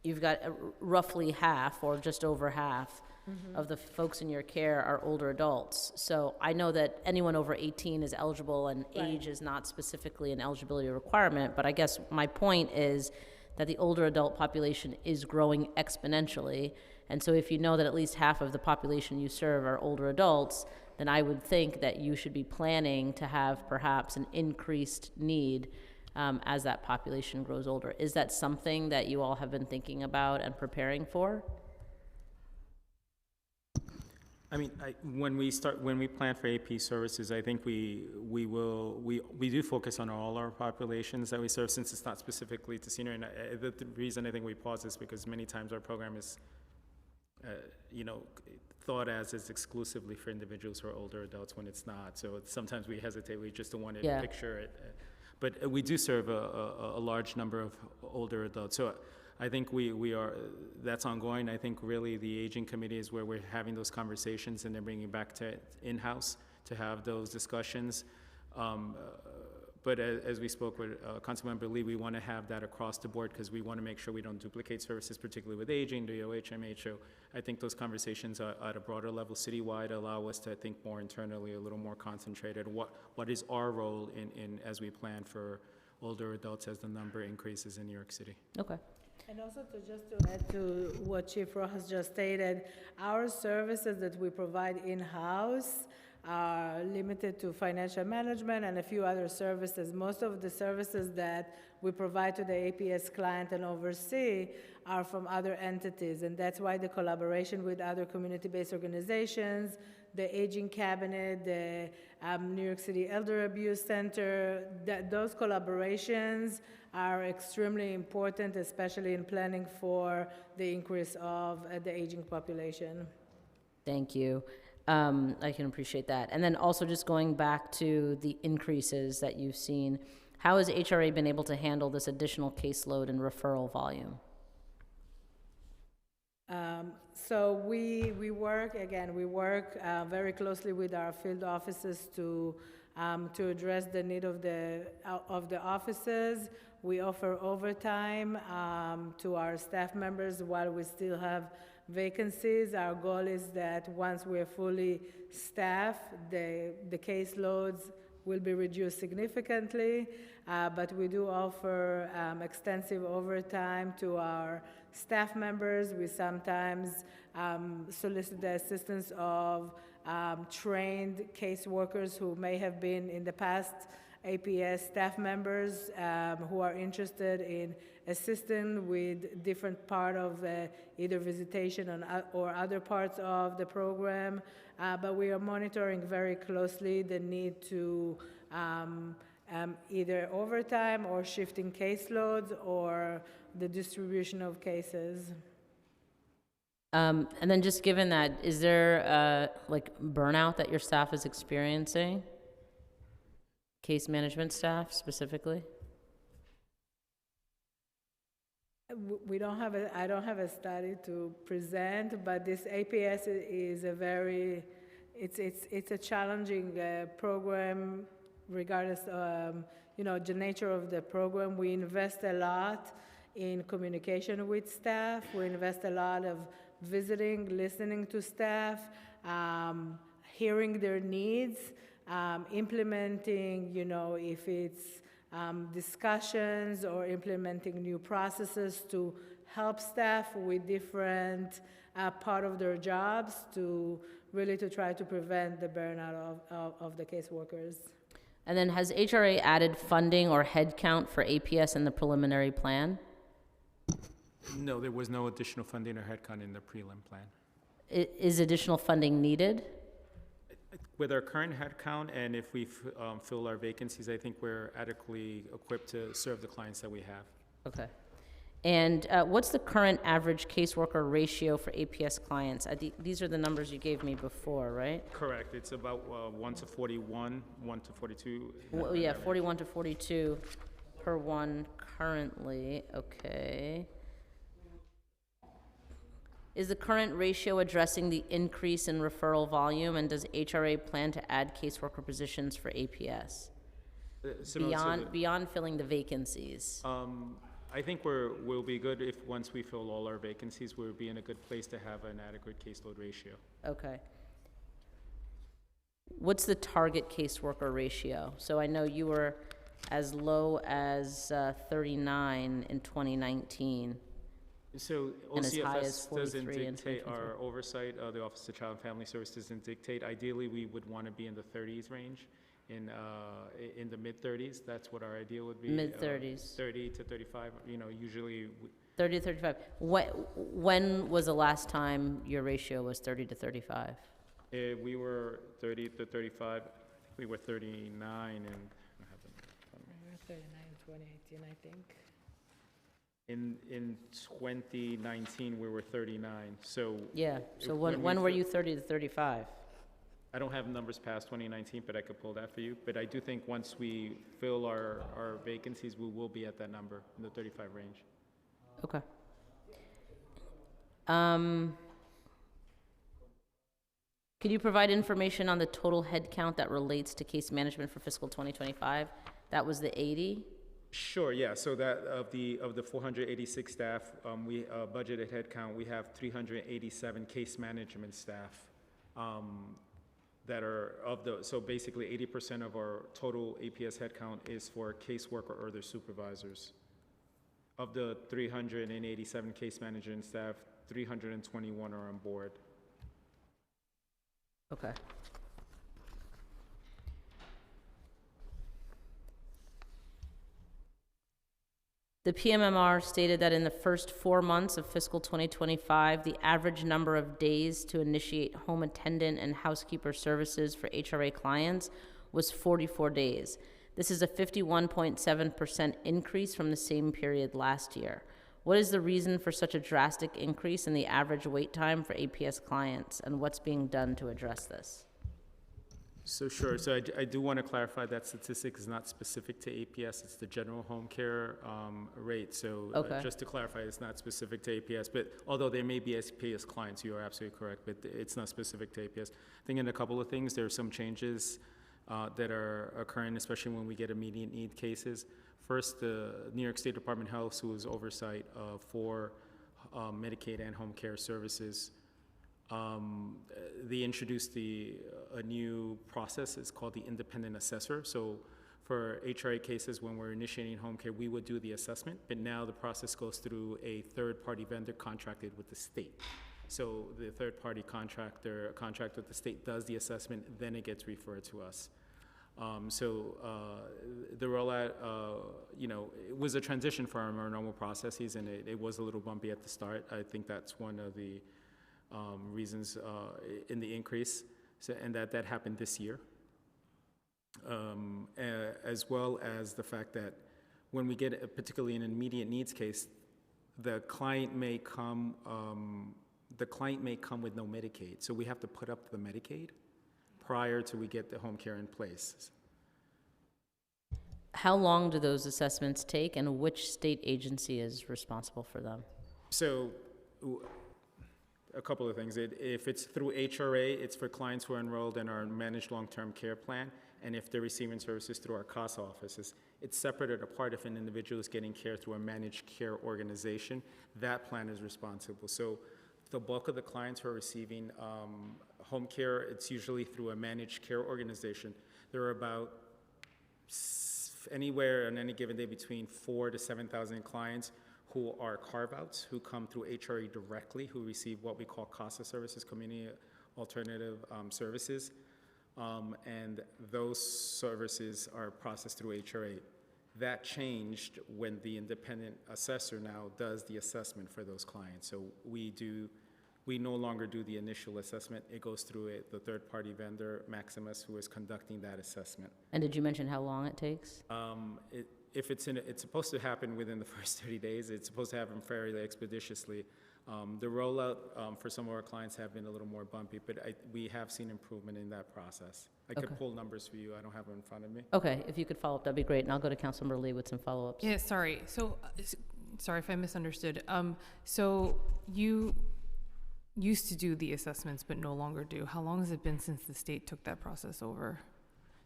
you've got roughly half, or just over half, of the folks in your care are older adults. So I know that anyone over 18 is eligible, and age is not specifically an eligibility requirement, but I guess my point is that the older adult population is growing exponentially. And so if you know that at least half of the population you serve are older adults, then I would think that you should be planning to have perhaps an increased need as that population grows older. Is that something that you all have been thinking about and preparing for? I mean, when we plan for AP services, I think we do focus on all our populations that we serve, since it's not specifically to senior. And the reason I think we pause is because many times our program is, thought as exclusively for individuals who are older adults, when it's not. So sometimes we hesitate. We just don't want to picture it. But we do serve a large number of older adults. So I think that's ongoing. I think really the aging committee is where we're having those conversations, and then bringing back to in-house to have those discussions. But as we spoke with Councilmember Lee, we want to have that across the board, because we want to make sure we don't duplicate services, particularly with aging, DOH, MHO. I think those conversations at a broader level citywide allow us to think more internally, a little more concentrated. What is our role in as we plan for older adults as the number increases in New York City? Okay. And also to add to what Chief Rojas just stated, our services that we provide in-house are limited to financial management and a few other services. Most of the services that we provide to the APS client and oversee are from other entities, and that's why the collaboration with other community-based organizations, the Aging Cabinet, the New York City Elder Abuse Center, those collaborations are extremely important, especially in planning for the increase of the aging population. Thank you. I can appreciate that. And then also just going back to the increases that you've seen, how has HRA been able to handle this additional caseload and referral volume? So we work very closely with our field offices to address the need of the offices. We offer overtime to our staff members while we still have vacancies. Our goal is that once we're fully staffed, the caseloads will be reduced significantly, but we do offer extensive overtime to our staff members. We sometimes solicit the assistance of trained caseworkers who may have been in the past APS staff members who are interested in assisting with different part of either visitation or other parts of the program. But we are monitoring very closely the need to either overtime or shifting caseloads or the distribution of cases. And then just given that, is there like burnout that your staff is experiencing? case management staff specifically? We don't have I don't have a study to present, but this APS is a very, it's a challenging program regardless, the nature of the program. We invest a lot in communication with staff. We invest a lot of visiting, listening to staff, hearing their needs, implementing, if it's discussions or implementing new processes to help staff with different part of their jobs to really to try to prevent the burnout of the caseworkers. And then has HRA added funding or headcount for APS in the preliminary plan? No, there was no additional funding or headcount in the prelim plan. Is additional funding needed? With our current headcount, and if we fill our vacancies, I think we're adequately equipped to serve the clients that we have. Okay. And what's the current average caseworker ratio for APS clients? These are the numbers you gave me before, right? Correct. It's about 1 to 41, 1 to 42. Well, yeah, 41 to 42 per one currently. Okay. Is the current ratio addressing the increase in referral volume, and does HRA plan to add caseworker positions for APS? Beyond filling the vacancies? I think we'll be good if once we fill all our vacancies, we'll be in a good place to have an adequate caseload ratio. Okay. What's the target caseworker ratio? So I know you were as low as 39 in 2019. So And as high as OCFS doesn't 43 in dictate 2023. our oversight. The Office of Child and Family Services doesn't dictate. Ideally, we would want to be in the 30s range, in the mid-30s. That's what our ideal would be. Mid-30s. 30 to 35. Usually. 30 to 35. When was the last time your ratio was 30 to 35? We were 30 to 35. I think we were 39 and. We were 39 in 2018, I think. In 2019, we were 39. So. Yeah, so when when were fi- you 30 to 35? I don't have numbers past 2019, but I could pull that for you. But I do think once we fill our vacancies, we will be at that number, in the 35 range. Okay. Could you provide information on the total headcount that relates to case management for fiscal 2025? That was the 80? Sure, yeah. So that of the 486 staff, we budgeted headcount, we have 387 case management staff that are so basically 80% of our total APS headcount is for caseworker or their supervisors. Of the 387 case management staff, 321 are on board. Okay. The PMMR stated that in the first 4 months of fiscal 2025, the average number of days to initiate home attendant and housekeeper services for HRA clients was 44 days. This is a 51.7% increase from the same period last year. What is the reason for such a drastic increase in the average wait time for APS clients, and what's being done to address this? So sure, so I do want to clarify that statistic is not specific to APS, it's the general home care rate. So Okay. Just to clarify, it's not specific to APS, but although there may be APS clients, you are absolutely correct, but it's not specific to APS. I think in a couple of things, there are some changes that are occurring, especially when we get immediate need cases. First, the New York State Department of Health, who is oversight for Medicaid and home care services, they introduced a new process. It's called the independent assessor. So for HRA cases, when we're initiating home care, we would do the assessment, but now the process goes through a third-party vendor contracted with the state. So the third-party contract with the state does the assessment, then it gets referred to us. The rollout, it was a transition for our normal processes, and it was a little bumpy at the start. I think that's one of the reasons in the increase, and that happened this year, as well as the fact that when we get particularly an immediate needs case, the client may come with no Medicaid, so we have to put up the Medicaid prior to we get the home care in place. How long do those assessments take, and which state agency is responsible for them? So, a couple of things. If it's through HRA, it's for clients who are enrolled in our managed long-term care plan, and if they're receiving services through our CASA offices, it's separated apart. If an individual is getting care through a managed care organization, that plan is responsible. So the bulk of the clients who are receiving home care, it's usually through a managed care organization. There are about anywhere on any given day between 4,000 to 7,000 clients who are carve-outs, who come through HRA directly, who receive what we call CASA services, Community Alternative Services. And those services are processed through HRA. That changed when the independent assessor now does the assessment for those clients. So we no longer do the initial assessment. It goes through the third-party vendor, Maximus, who is conducting that assessment. And did you mention how long it takes? If it's supposed to happen within the first 30 days. It's supposed to happen fairly expeditiously. The rollout for some of our clients have been a little more bumpy, but we have seen improvement in that process. I could pull numbers for you. I don't have them in front of me. Okay, if you could follow up, that'd be great, and I'll go to Councilmember Lee with some follow-ups. Yeah, sorry. So, sorry if I misunderstood. So you used to do the assessments, but no longer do. How long has it been since the state took that process over?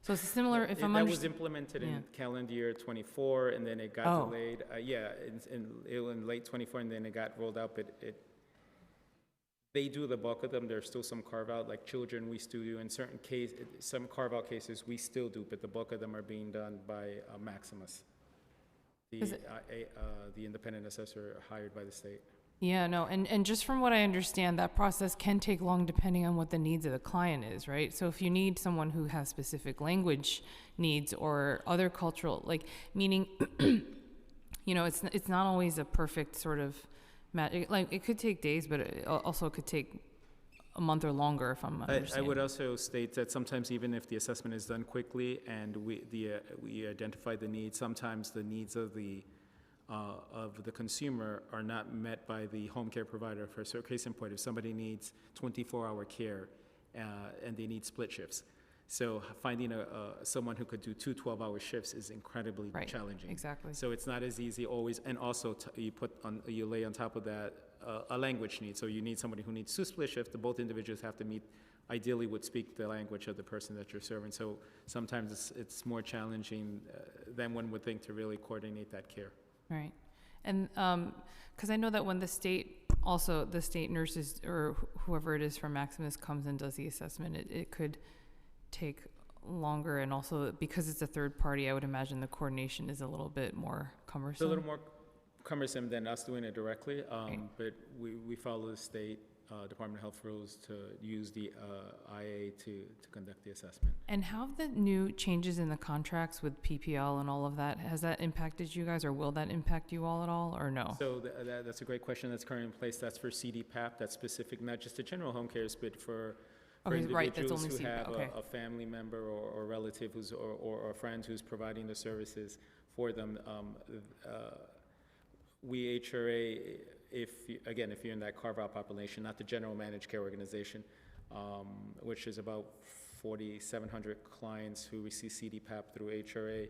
So it's similar, if I'm That was understanding. implemented Yeah. in calendar year '24, and then it got Oh. delayed. In late '24, and then it got rolled out, but they do the bulk of them. There's still some carve-out, like children, we still do. In certain cases, some carve-out cases, we still do, but the bulk of them are being done by Maximus, Is the independent assessor hired by the state. Yeah, no, and just from what I understand, that process can take long depending on what the needs of the client is, right? So if you need someone who has specific language needs or other cultural, like, meaning, it's not always a perfect sort of match. Like, it could take days, but it also could take a month or longer, if I'm I understanding. would also state that sometimes even if the assessment is done quickly and we identify the needs, sometimes the needs of the consumer are not met by the home care provider. For a case in point, if somebody needs 24-hour care and they need split shifts, so finding someone who could do 2 12-hour shifts is incredibly Right, challenging. exactly. So it's not as easy always, and also you lay on top of that a language need. So you need somebody who needs 2 split shifts. Both individuals have to meet, ideally would speak the language of the person that you're serving. So sometimes it's more challenging than one would think to really coordinate that care. Right. And because I know that when the state nurses or whoever it is from Maximus comes and does the assessment, it could take longer. And also because it's a third party, I would imagine the coordination is a little bit more cumbersome. It's a little more cumbersome than us doing it directly, Right. but we follow the state Department of Health rules to use the IA to conduct the assessment. And how have the new changes in the contracts with PPL and all of that, has that impacted you guys, or will that impact you all at all, or no? So that's a great question that's currently in place. That's for CDPAP. That's specific not just to general home cares, but for Okay, right, that's individuals only who CDPAP, have okay. a family member or relative or a friend who's providing the services for them. We HRA, if you're in that carve-out population, not the general managed care organization, which is about 4,700 clients who receive CDPAP through HRA,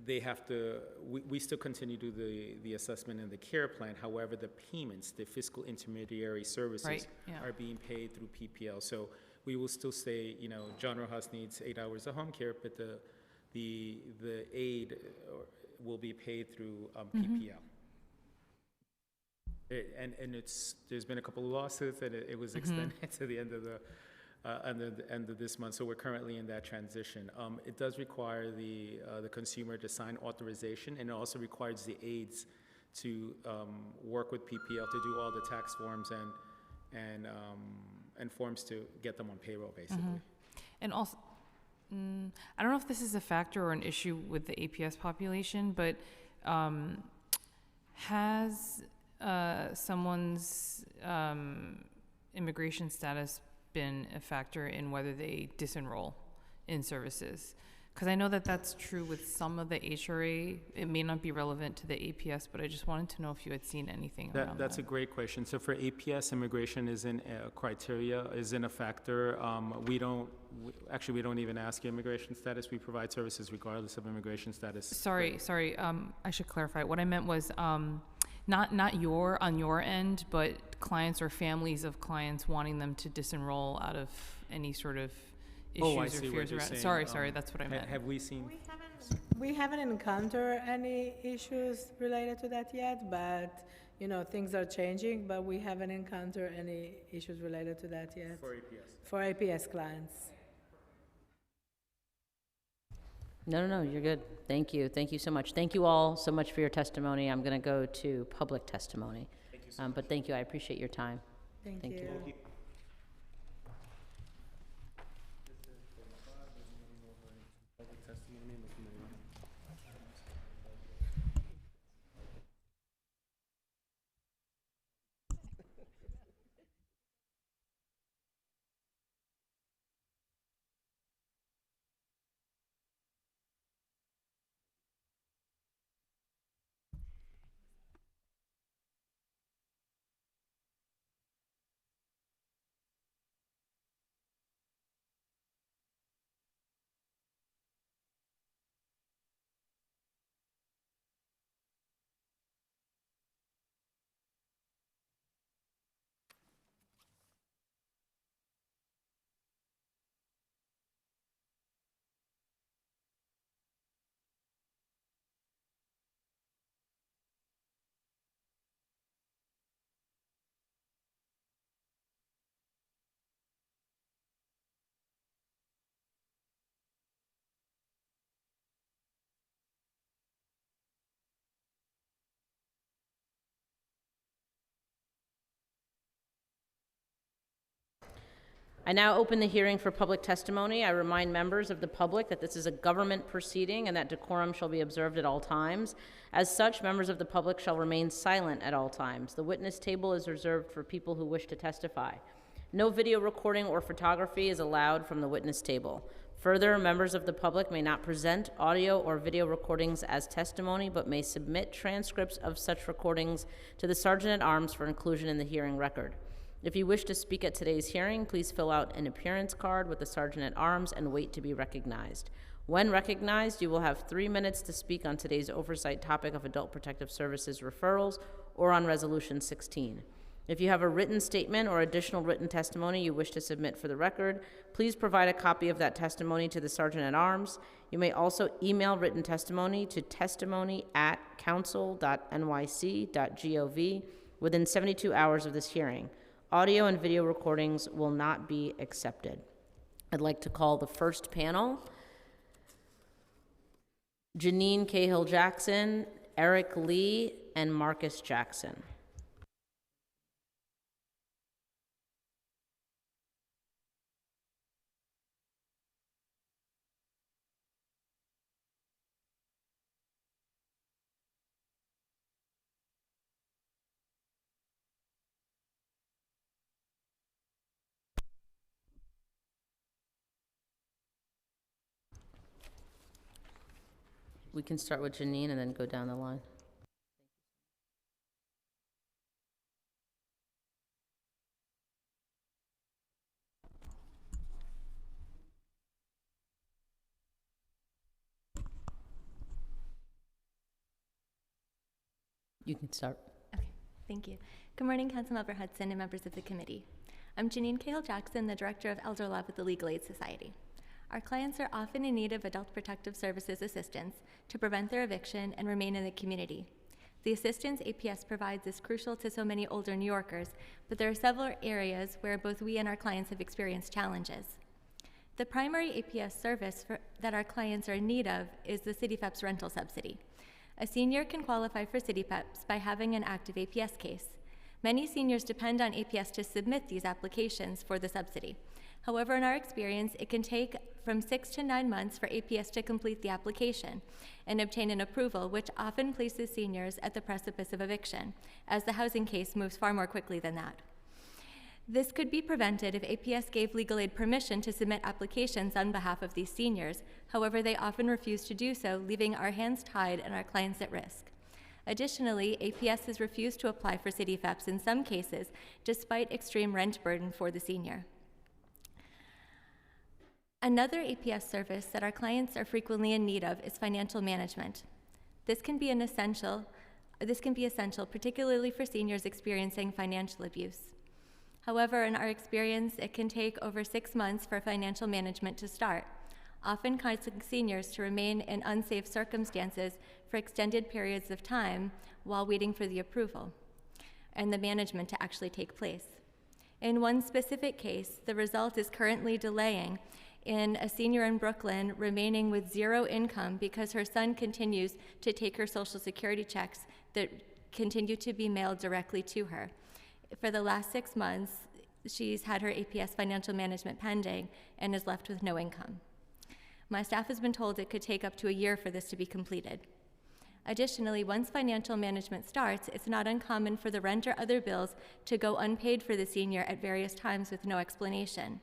they have to, we still continue to do the assessment and the care plan. However, the payments, the fiscal intermediary services Right, yeah. are being paid through PPL. So we will still say, John Rojas needs 8 hours of home care, but the aid will be paid through PPL. There's been a couple of lawsuits, and it was extended to the end of the end of this month. So we're currently in that transition. It does require the consumer to sign authorization, and it also requires the aides to work with PPL to do all the tax forms and forms to get them on payroll, basically. And also, I don't know if this is a factor or an issue with the APS population, but has someone's immigration status been a factor in whether they disenroll in services? because I know that that's true with some of the HRA. It may not be relevant to the APS, but I just wanted to know if you had seen anything around That's a that. great question. So for APS, immigration isn't a criteria, isn't a factor. Actually, we don't even ask immigration status. We provide services regardless of immigration status. Sorry, I should clarify. What I meant was, not on your end, but clients or families of clients wanting them to disenroll out of any sort of Oh, I issues or see what fears you're around. saying. Sorry, that's what I meant. Have we seen? We haven't encountered any issues related to that yet, but, you know, things are changing, but we haven't encountered any issues related to that yet. For APS. For APS clients. No, you're good. Thank you. Thank you so much. Thank you all so much for your testimony. I'm going to go to public testimony. Thank you so much. But thank you. I appreciate your time. Thank Thank you. you. I now open the hearing for public testimony. I remind members of the public that this is a government proceeding and that decorum shall be observed at all times. As such, members of the public shall remain silent at all times. The witness table is reserved for people who wish to testify. No video recording or photography is allowed from the witness table. Further, members of the public may not present audio or video recordings as testimony, but may submit transcripts of such recordings to the Sergeant-at-Arms for inclusion in the hearing record. If you wish to speak at today's hearing, please fill out an appearance card with the Sergeant-at-Arms and wait to be recognized. When recognized, you will have 3 minutes to speak on today's oversight topic of Adult Protective Services referrals or on Resolution 16. If you have a written statement or additional written testimony you wish to submit for the record, please provide a copy of that testimony to the Sergeant-at-Arms. You may also email written testimony to testimony@council.nyc.gov within 72 hours of this hearing. Audio and video recordings will not be accepted. I'd like to call the first panel. Janine Cahill-Jackson, Eric Lee, and Marcus Jackson. We can start with Janine and then go down the line. You can start. Okay, thank you. Good morning, Councilmember Hudson and members of the committee. I'm Janine Cahill-Jackson, the Director of Elder Law with the Legal Aid Society. Our clients are often in need of adult protective services assistance to prevent their eviction and remain in the community. The assistance APS provides is crucial to so many older New Yorkers, but there are several areas where both we and our clients have experienced challenges. The primary APS service that our clients are in need of is the CityFEPS rental subsidy. A senior can qualify for CityFEPS by having an active APS case. Many seniors depend on APS to submit these applications for the subsidy. However, in our experience, it can take from 6 to 9 months for APS to complete the application and obtain an approval, which often places seniors at the precipice of eviction, as the housing case moves far more quickly than that. This could be prevented if APS gave legal aid permission to submit applications on behalf of these seniors. However, they often refuse to do so, leaving our hands tied and our clients at risk. Additionally, APS has refused to apply for CDFEPs in some cases, despite extreme rent burden for the senior. Another APS service that our clients are frequently in need of is financial management. This can be essential, particularly for seniors experiencing financial abuse. However, in our experience, it can take over 6 months for financial management to start, often causing seniors to remain in unsafe circumstances for extended periods of time while waiting for the approval and the management to actually take place. In one specific case, the result is currently delaying in a senior in Brooklyn remaining with zero income because her son continues to take her Social Security checks that continue to be mailed directly to her. For the last 6 months, she's had her APS financial management pending and is left with no income. My staff has been told it could take up to a year for this to be completed. Additionally, once financial management starts, it's not uncommon for the rent or other bills to go unpaid for the senior at various times with no explanation.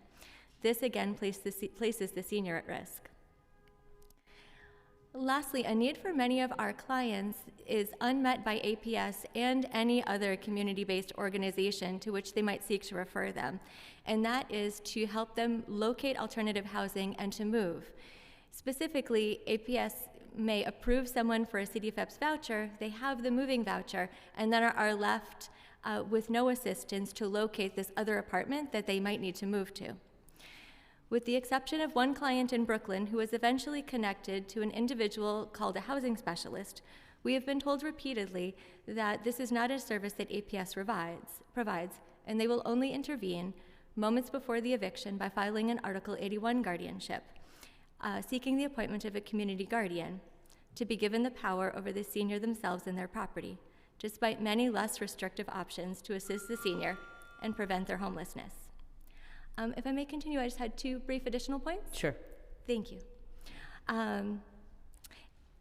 This again places the senior at risk. Lastly, a need for many of our clients is unmet by APS and any other community-based organization to which they might seek to refer them, and that is to help them locate alternative housing and to move. Specifically, APS may approve someone for a CDFEPS voucher, they have the moving voucher, and then are left with no assistance to locate this other apartment that they might need to move to. With the exception of one client in Brooklyn who was eventually connected to an individual called a housing specialist, we have been told repeatedly that this is not a service that APS provides, and they will only intervene moments before the eviction by filing an Article 81 guardianship, seeking the appointment of a community guardian to be given the power over the senior themselves and their property, despite many less restrictive options to assist the senior and prevent their homelessness. If I may continue, I just had 2 brief additional points. Sure. Thank you.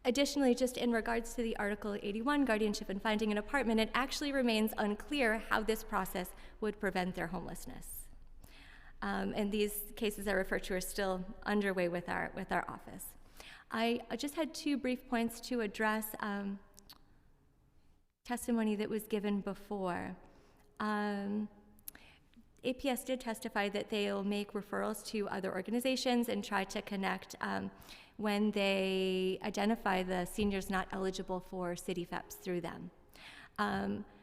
Additionally, just in regards to the Article 81 guardianship and finding an apartment, it actually remains unclear how this process would prevent their homelessness. And these cases I refer to are still underway with our office. I just had 2 brief points to address testimony that was given before. APS did testify that they'll make referrals to other organizations and try to connect when they identify the seniors not eligible for CDFEPs through them.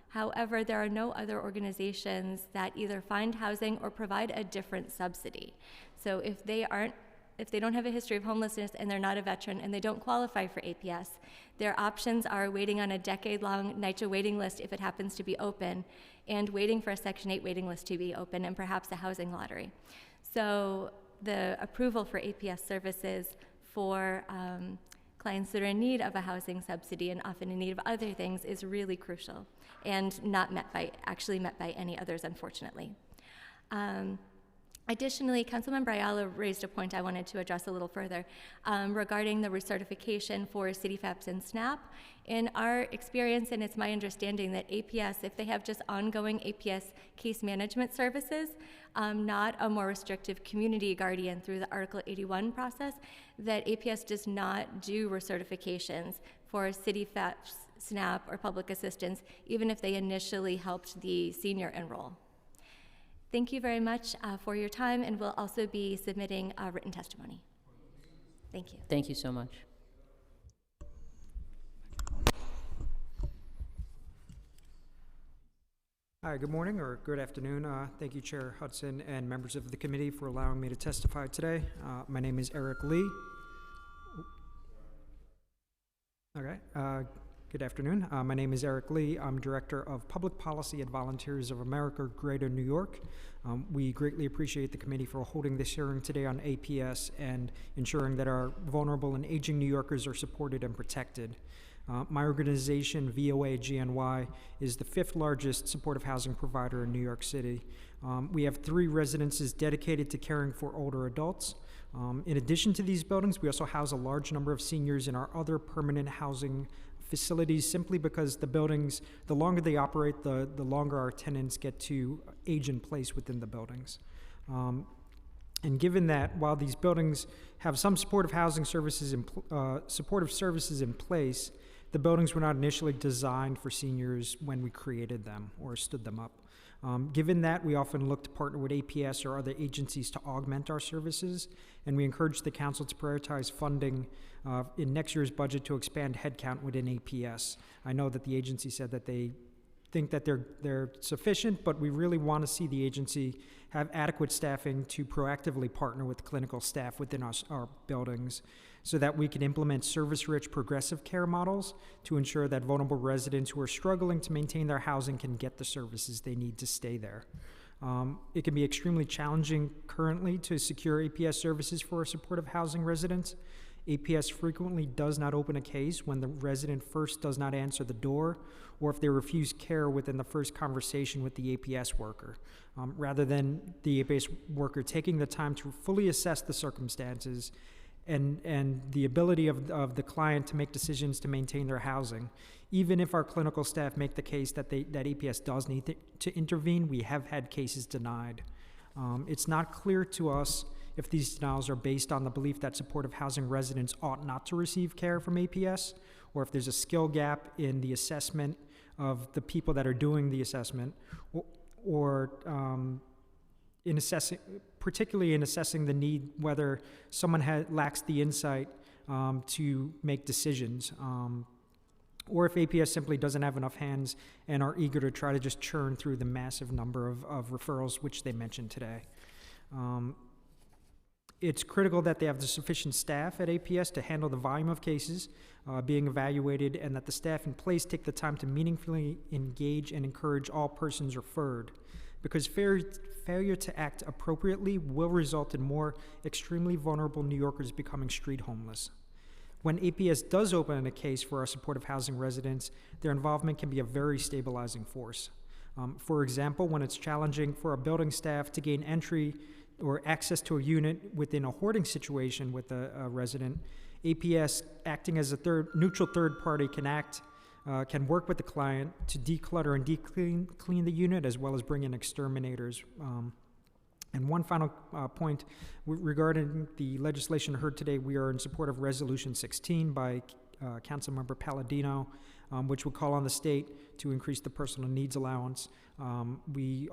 However, there are no other organizations that either find housing or provide a different subsidy. So if they don't have a history of homelessness and they're not a veteran and they don't qualify for APS, their options are waiting on a decade-long NYCHA waiting list if it happens to be open, and waiting for a Section 8 waiting list to be open, and perhaps a housing lottery. So the approval for APS services for clients that are in need of a housing subsidy and often in need of other things is really crucial and not met by any others, unfortunately. Additionally, Councilmember Ayala raised a point I wanted to address a little further regarding the recertification for CDFEPs and SNAP. In our experience, and it's my understanding that APS, if they have just ongoing APS case management services, not a more restrictive community guardian through the Article 81 process, that APS does not do recertifications for CDFEPs, SNAP, or public assistance, even if they initially helped the senior enroll. Thank you very much for your time, and we'll also be submitting written testimony. Thank you. Thank you so much. Hi, good morning or good afternoon. Thank you, Chair Hudson and members of the committee for allowing me to testify today. My name is Eric Lee. Good afternoon. My name is Eric Lee. I'm Director of Public Policy at Volunteers of America, Greater New York. We greatly appreciate the committee for holding this hearing today on APS and ensuring that our vulnerable and aging New Yorkers are supported and protected. My organization, VOA GNY, is the 5th largest supportive housing provider in New York City. We have 3 residences dedicated to caring for older adults. In addition to these buildings, we also house a large number of seniors in our other permanent housing facilities simply because the buildings, the longer they operate, the longer our tenants get to age in place within the buildings. And given that while these buildings have some supportive housing services supportive services in place, the buildings were not initially designed for seniors when we created them or stood them up. Given that, we often look to partner with APS or other agencies to augment our services, and we encourage the council to prioritize funding in next year's budget to expand headcount within APS. I know that the agency said that they think that they're sufficient, but we really want to see the agency have adequate staffing to proactively partner with clinical staff within our buildings so that we can implement service-rich progressive care models to ensure that vulnerable residents who are struggling to maintain their housing can get the services they need to stay there. It can be extremely challenging currently to secure APS services for supportive housing residents. APS frequently does not open a case when the resident first does not answer the door or if they refuse care within the first conversation with the APS worker. Rather than the APS worker taking the time to fully assess the circumstances and the ability of the client to make decisions to maintain their housing. Even if our clinical staff make the case that APS does need to intervene, we have had cases denied. It's not clear to us if these denials are based on the belief that supportive housing residents ought not to receive care from APS, or if there's a skill gap in the assessment of the people that are doing the assessment, or in assessing, particularly in assessing the need, whether someone lacks the insight to make decisions, or if APS simply doesn't have enough hands and are eager to try to just churn through the massive number of referrals which they mentioned today. It's critical that they have the sufficient staff at APS to handle the volume of cases being evaluated, and that the staff in place take the time to meaningfully engage and encourage all persons referred, because failure to act appropriately will result in more extremely vulnerable New Yorkers becoming street homeless. When APS does open a case for our supportive housing residents, their involvement can be a very stabilizing force. For example, when it's challenging for a building staff to gain entry or access to a unit within a hoarding situation with a resident, APS, acting as a neutral third party, can work with the client to declutter and clean the unit, as well as bring in exterminators. And one final point regarding the legislation heard today, we are in support of Resolution 16 by Councilmember Palladino, which would call on the state to increase the personal needs allowance. We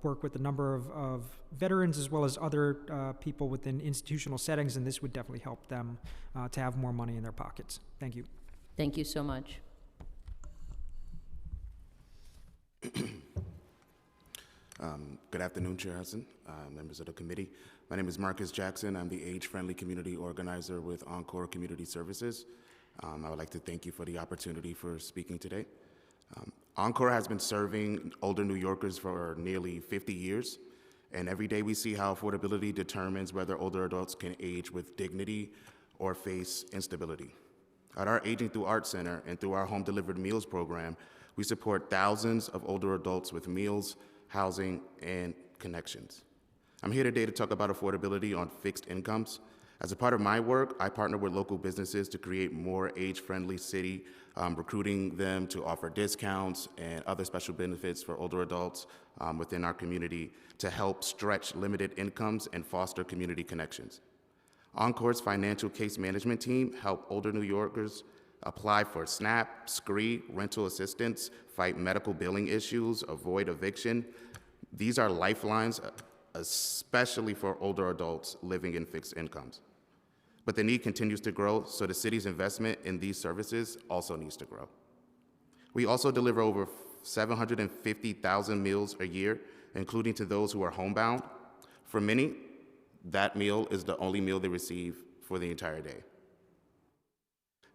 work with a number of veterans as well as other people within institutional settings, and this would definitely help them to have more money in their pockets. Thank you. Thank you so much. Good afternoon, Chair Hudson, members of the committee. My name is Marcus Jackson. I'm the age-friendly community organizer with Encore Community Services. I would like to thank you for the opportunity for speaking today. Encore has been serving older New Yorkers for nearly 50 years, and every day we see how affordability determines whether older adults can age with dignity or face instability. At our Aging Through Art Center and through our Home Delivered Meals program, we support thousands of older adults with meals, housing, and connections. I'm here today to talk about affordability on fixed incomes. As a part of my work, I partner with local businesses to create more age-friendly city, recruiting them to offer discounts and other special benefits for older adults within our community to help stretch limited incomes and foster community connections. Encore's financial case management team help older New Yorkers apply for SNAP, SCREE, rental assistance, fight medical billing issues, avoid eviction. These are lifelines, especially for older adults living in fixed incomes. But the need continues to grow, so the city's investment in these services also needs to grow. We also deliver over 750,000 meals a year, including to those who are homebound. For many, that meal is the only meal they receive for the entire day.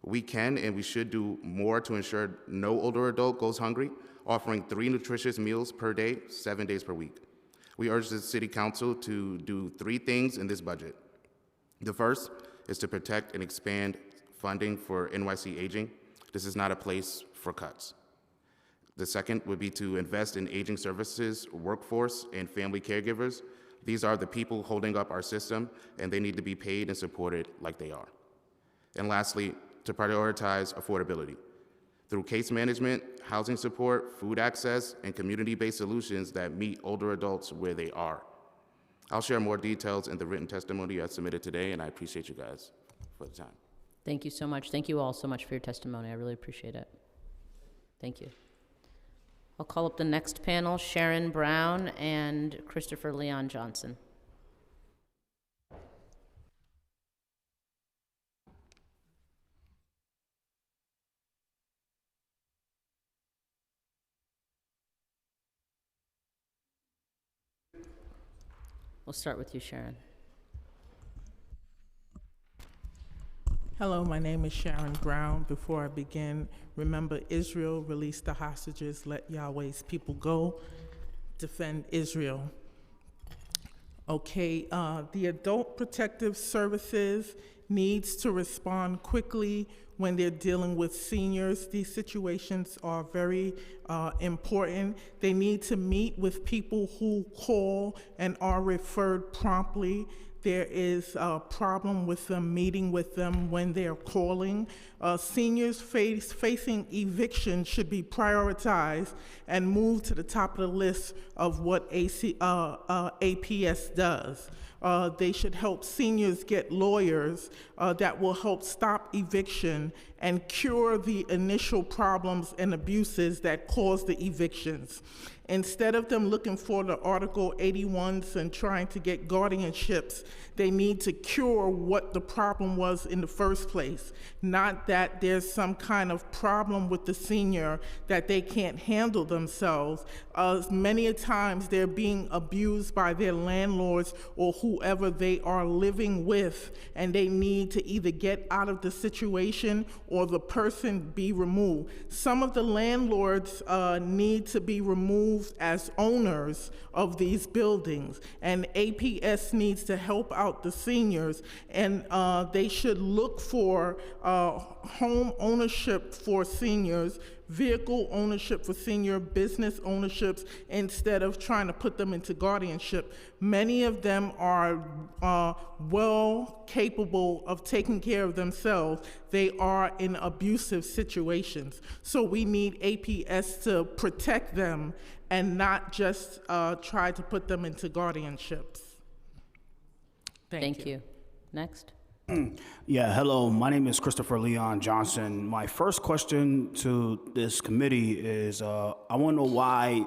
We can and we should do more to ensure no older adult goes hungry, offering 3 nutritious meals per day, 7 days per week. We urge the City Council to do 3 things in this budget. The first is to protect and expand funding for NYC Aging. This is not a place for cuts. The second would be to invest in aging services, workforce, and family caregivers. These are the people holding up our system, and they need to be paid and supported like they are. And lastly, to prioritize affordability through case management, housing support, food access, and community-based solutions that meet older adults where they are. I'll share more details in the written testimony I submitted today, and I appreciate you guys for the time. Thank you so much. Thank you all so much for your testimony. I really appreciate it. Thank you. I'll call up the next panel, Sharon Brown and Christopher Leon Johnson. We'll start with you, Sharon. Hello, my name is Sharon Brown. Before I begin, remember Israel, release the hostages, let Yahweh's people go, defend Israel. Okay, the Adult Protective Services needs to respond quickly when they're dealing with seniors. These situations are very important. They need to meet with people who call and are referred promptly. There is a problem with them meeting with them when they're calling. Seniors facing eviction should be prioritized and moved to the top of the list of what APS does. They should help seniors get lawyers that will help stop eviction and cure the initial problems and abuses that cause the evictions. Instead of them looking for the Article 81s and trying to get guardianships, they need to cure what the problem was in the first place. Not that there's some kind of problem with the senior that they can't handle themselves. Many a times they're being abused by their landlords or whoever they are living with, and they need to either get out of the situation or the person be removed. Some of the landlords need to be removed as owners of these buildings, and APS needs to help out the seniors, and they should look for home ownership for seniors, vehicle ownership for senior, business ownerships, instead of trying to put them into guardianship. Many of them are well capable of taking care of themselves. They are in abusive situations. So we need APS to protect them and not just try to put them into guardianships. Thank you. Next. Yeah, hello, my name is Christopher Leon Johnson. My first question to this committee is, I want to know why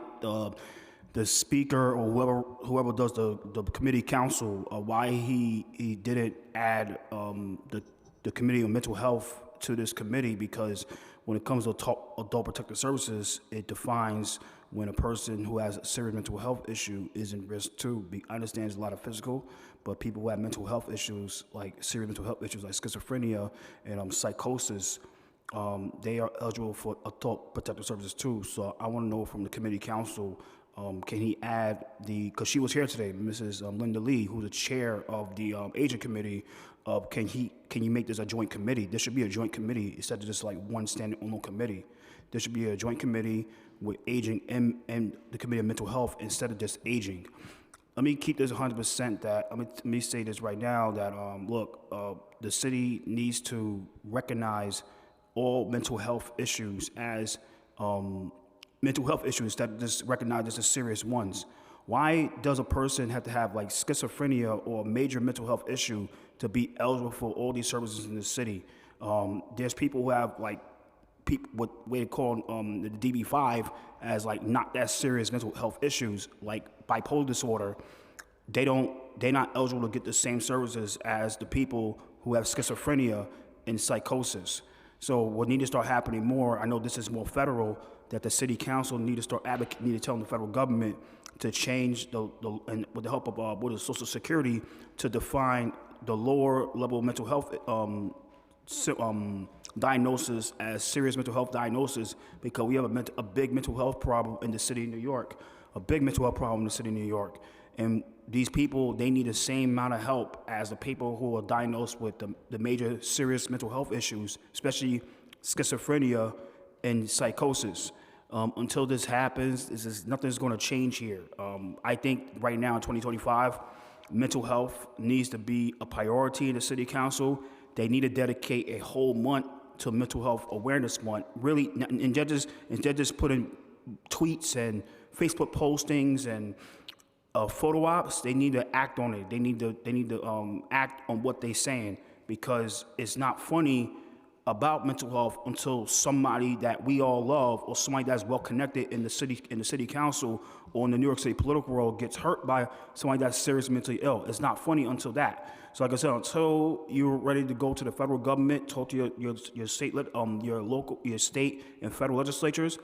the speaker or whoever does the committee council, why he didn't add the committee on mental health to this committee, because when it comes to adult protective services, it defines when a person who has a serious mental health issue is in risk too. I understand there's a lot of physical, but people who have mental health issues, like serious mental health issues like schizophrenia and psychosis, they are eligible for adult protective services too. So I want to know from the committee council, can he add because she was here today, Mrs. Linda Lee, who's the chair of the aging committee, can you make this a joint committee? This should be a joint committee instead of just like one standing alone committee. There should be a joint committee with aging and the committee of mental health instead of just aging. Let me keep this 100% that, let me say this right now, that look, the city needs to recognize all mental health issues as mental health issues that just recognize as the serious ones. Why does a person have to have like schizophrenia or a major mental health issue to be eligible for all these services in the city? There's people who have like what they call the DB5 as like not that serious mental health issues, like bipolar disorder. They're not eligible to get the same services as the people who have schizophrenia and psychosis. So what needs to start happening more, I know this is more federal, that the city council need to start advocating, need to tell the federal government to change and with the help of Board of Social Security to define the lower level mental health diagnosis as serious mental health diagnosis, because we have a big mental health problem in the city of New York, and these people, they need the same amount of help as the people who are diagnosed with the major serious mental health issues, especially schizophrenia and psychosis. Until this happens, nothing's going to change here. I think right now in 2025, mental health needs to be a priority in the city council. They need to dedicate a whole month to Mental Health Awareness Month. Really, instead of just putting tweets and Facebook postings and photo ops, they need to act on it. They need to act on what they're saying, because it's not funny about mental health until somebody that we all love or somebody that's well connected in the city council or in the New York City political world gets hurt by somebody that's seriously mentally ill. It's not funny until that. So like I said, until you're ready to go to the federal government, talk to your state, your state and federal legislators,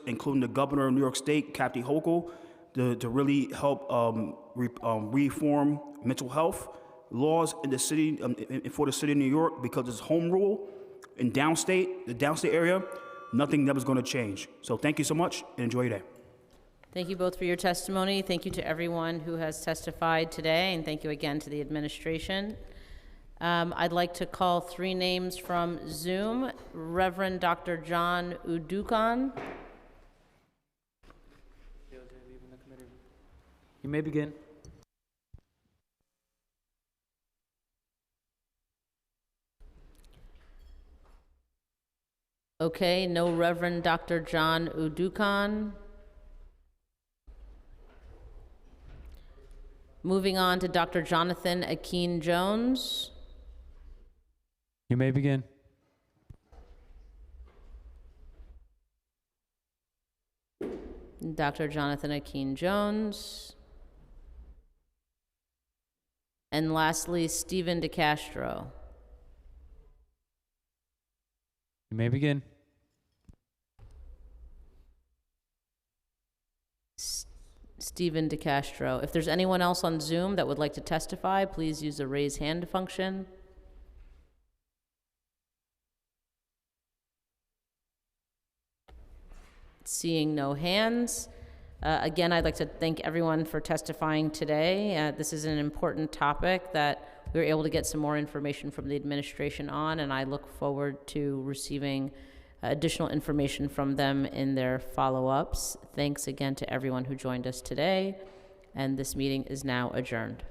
including the governor of New York State, Kathy Hochul, to really help reform mental health laws in the city, for the city of New York, because it's home rule in the downstate area, nothing was going to change. So thank you so much and enjoy your day. Thank you both for your testimony. Thank you to everyone who has testified today, and thank you again to the administration. I'd like to call 3 names from Zoom. Reverend Dr. John Udukan. You may begin. Okay, no Reverend Dr. John Udukan. Moving on to Dr. Jonathan Akeem Jones. You may begin. Dr. Jonathan Akeem Jones. And lastly, Stephen DeCastro. You may begin. Stephen DeCastro. If there's anyone else on Zoom that would like to testify, please use the raise hand function. Seeing no hands. Again, I'd like to thank everyone for testifying today. This is an important topic that we were able to get some more information from the administration on, and I look forward to receiving additional information from them in their follow-ups. Thanks again to everyone who joined us today, and this meeting is now adjourned.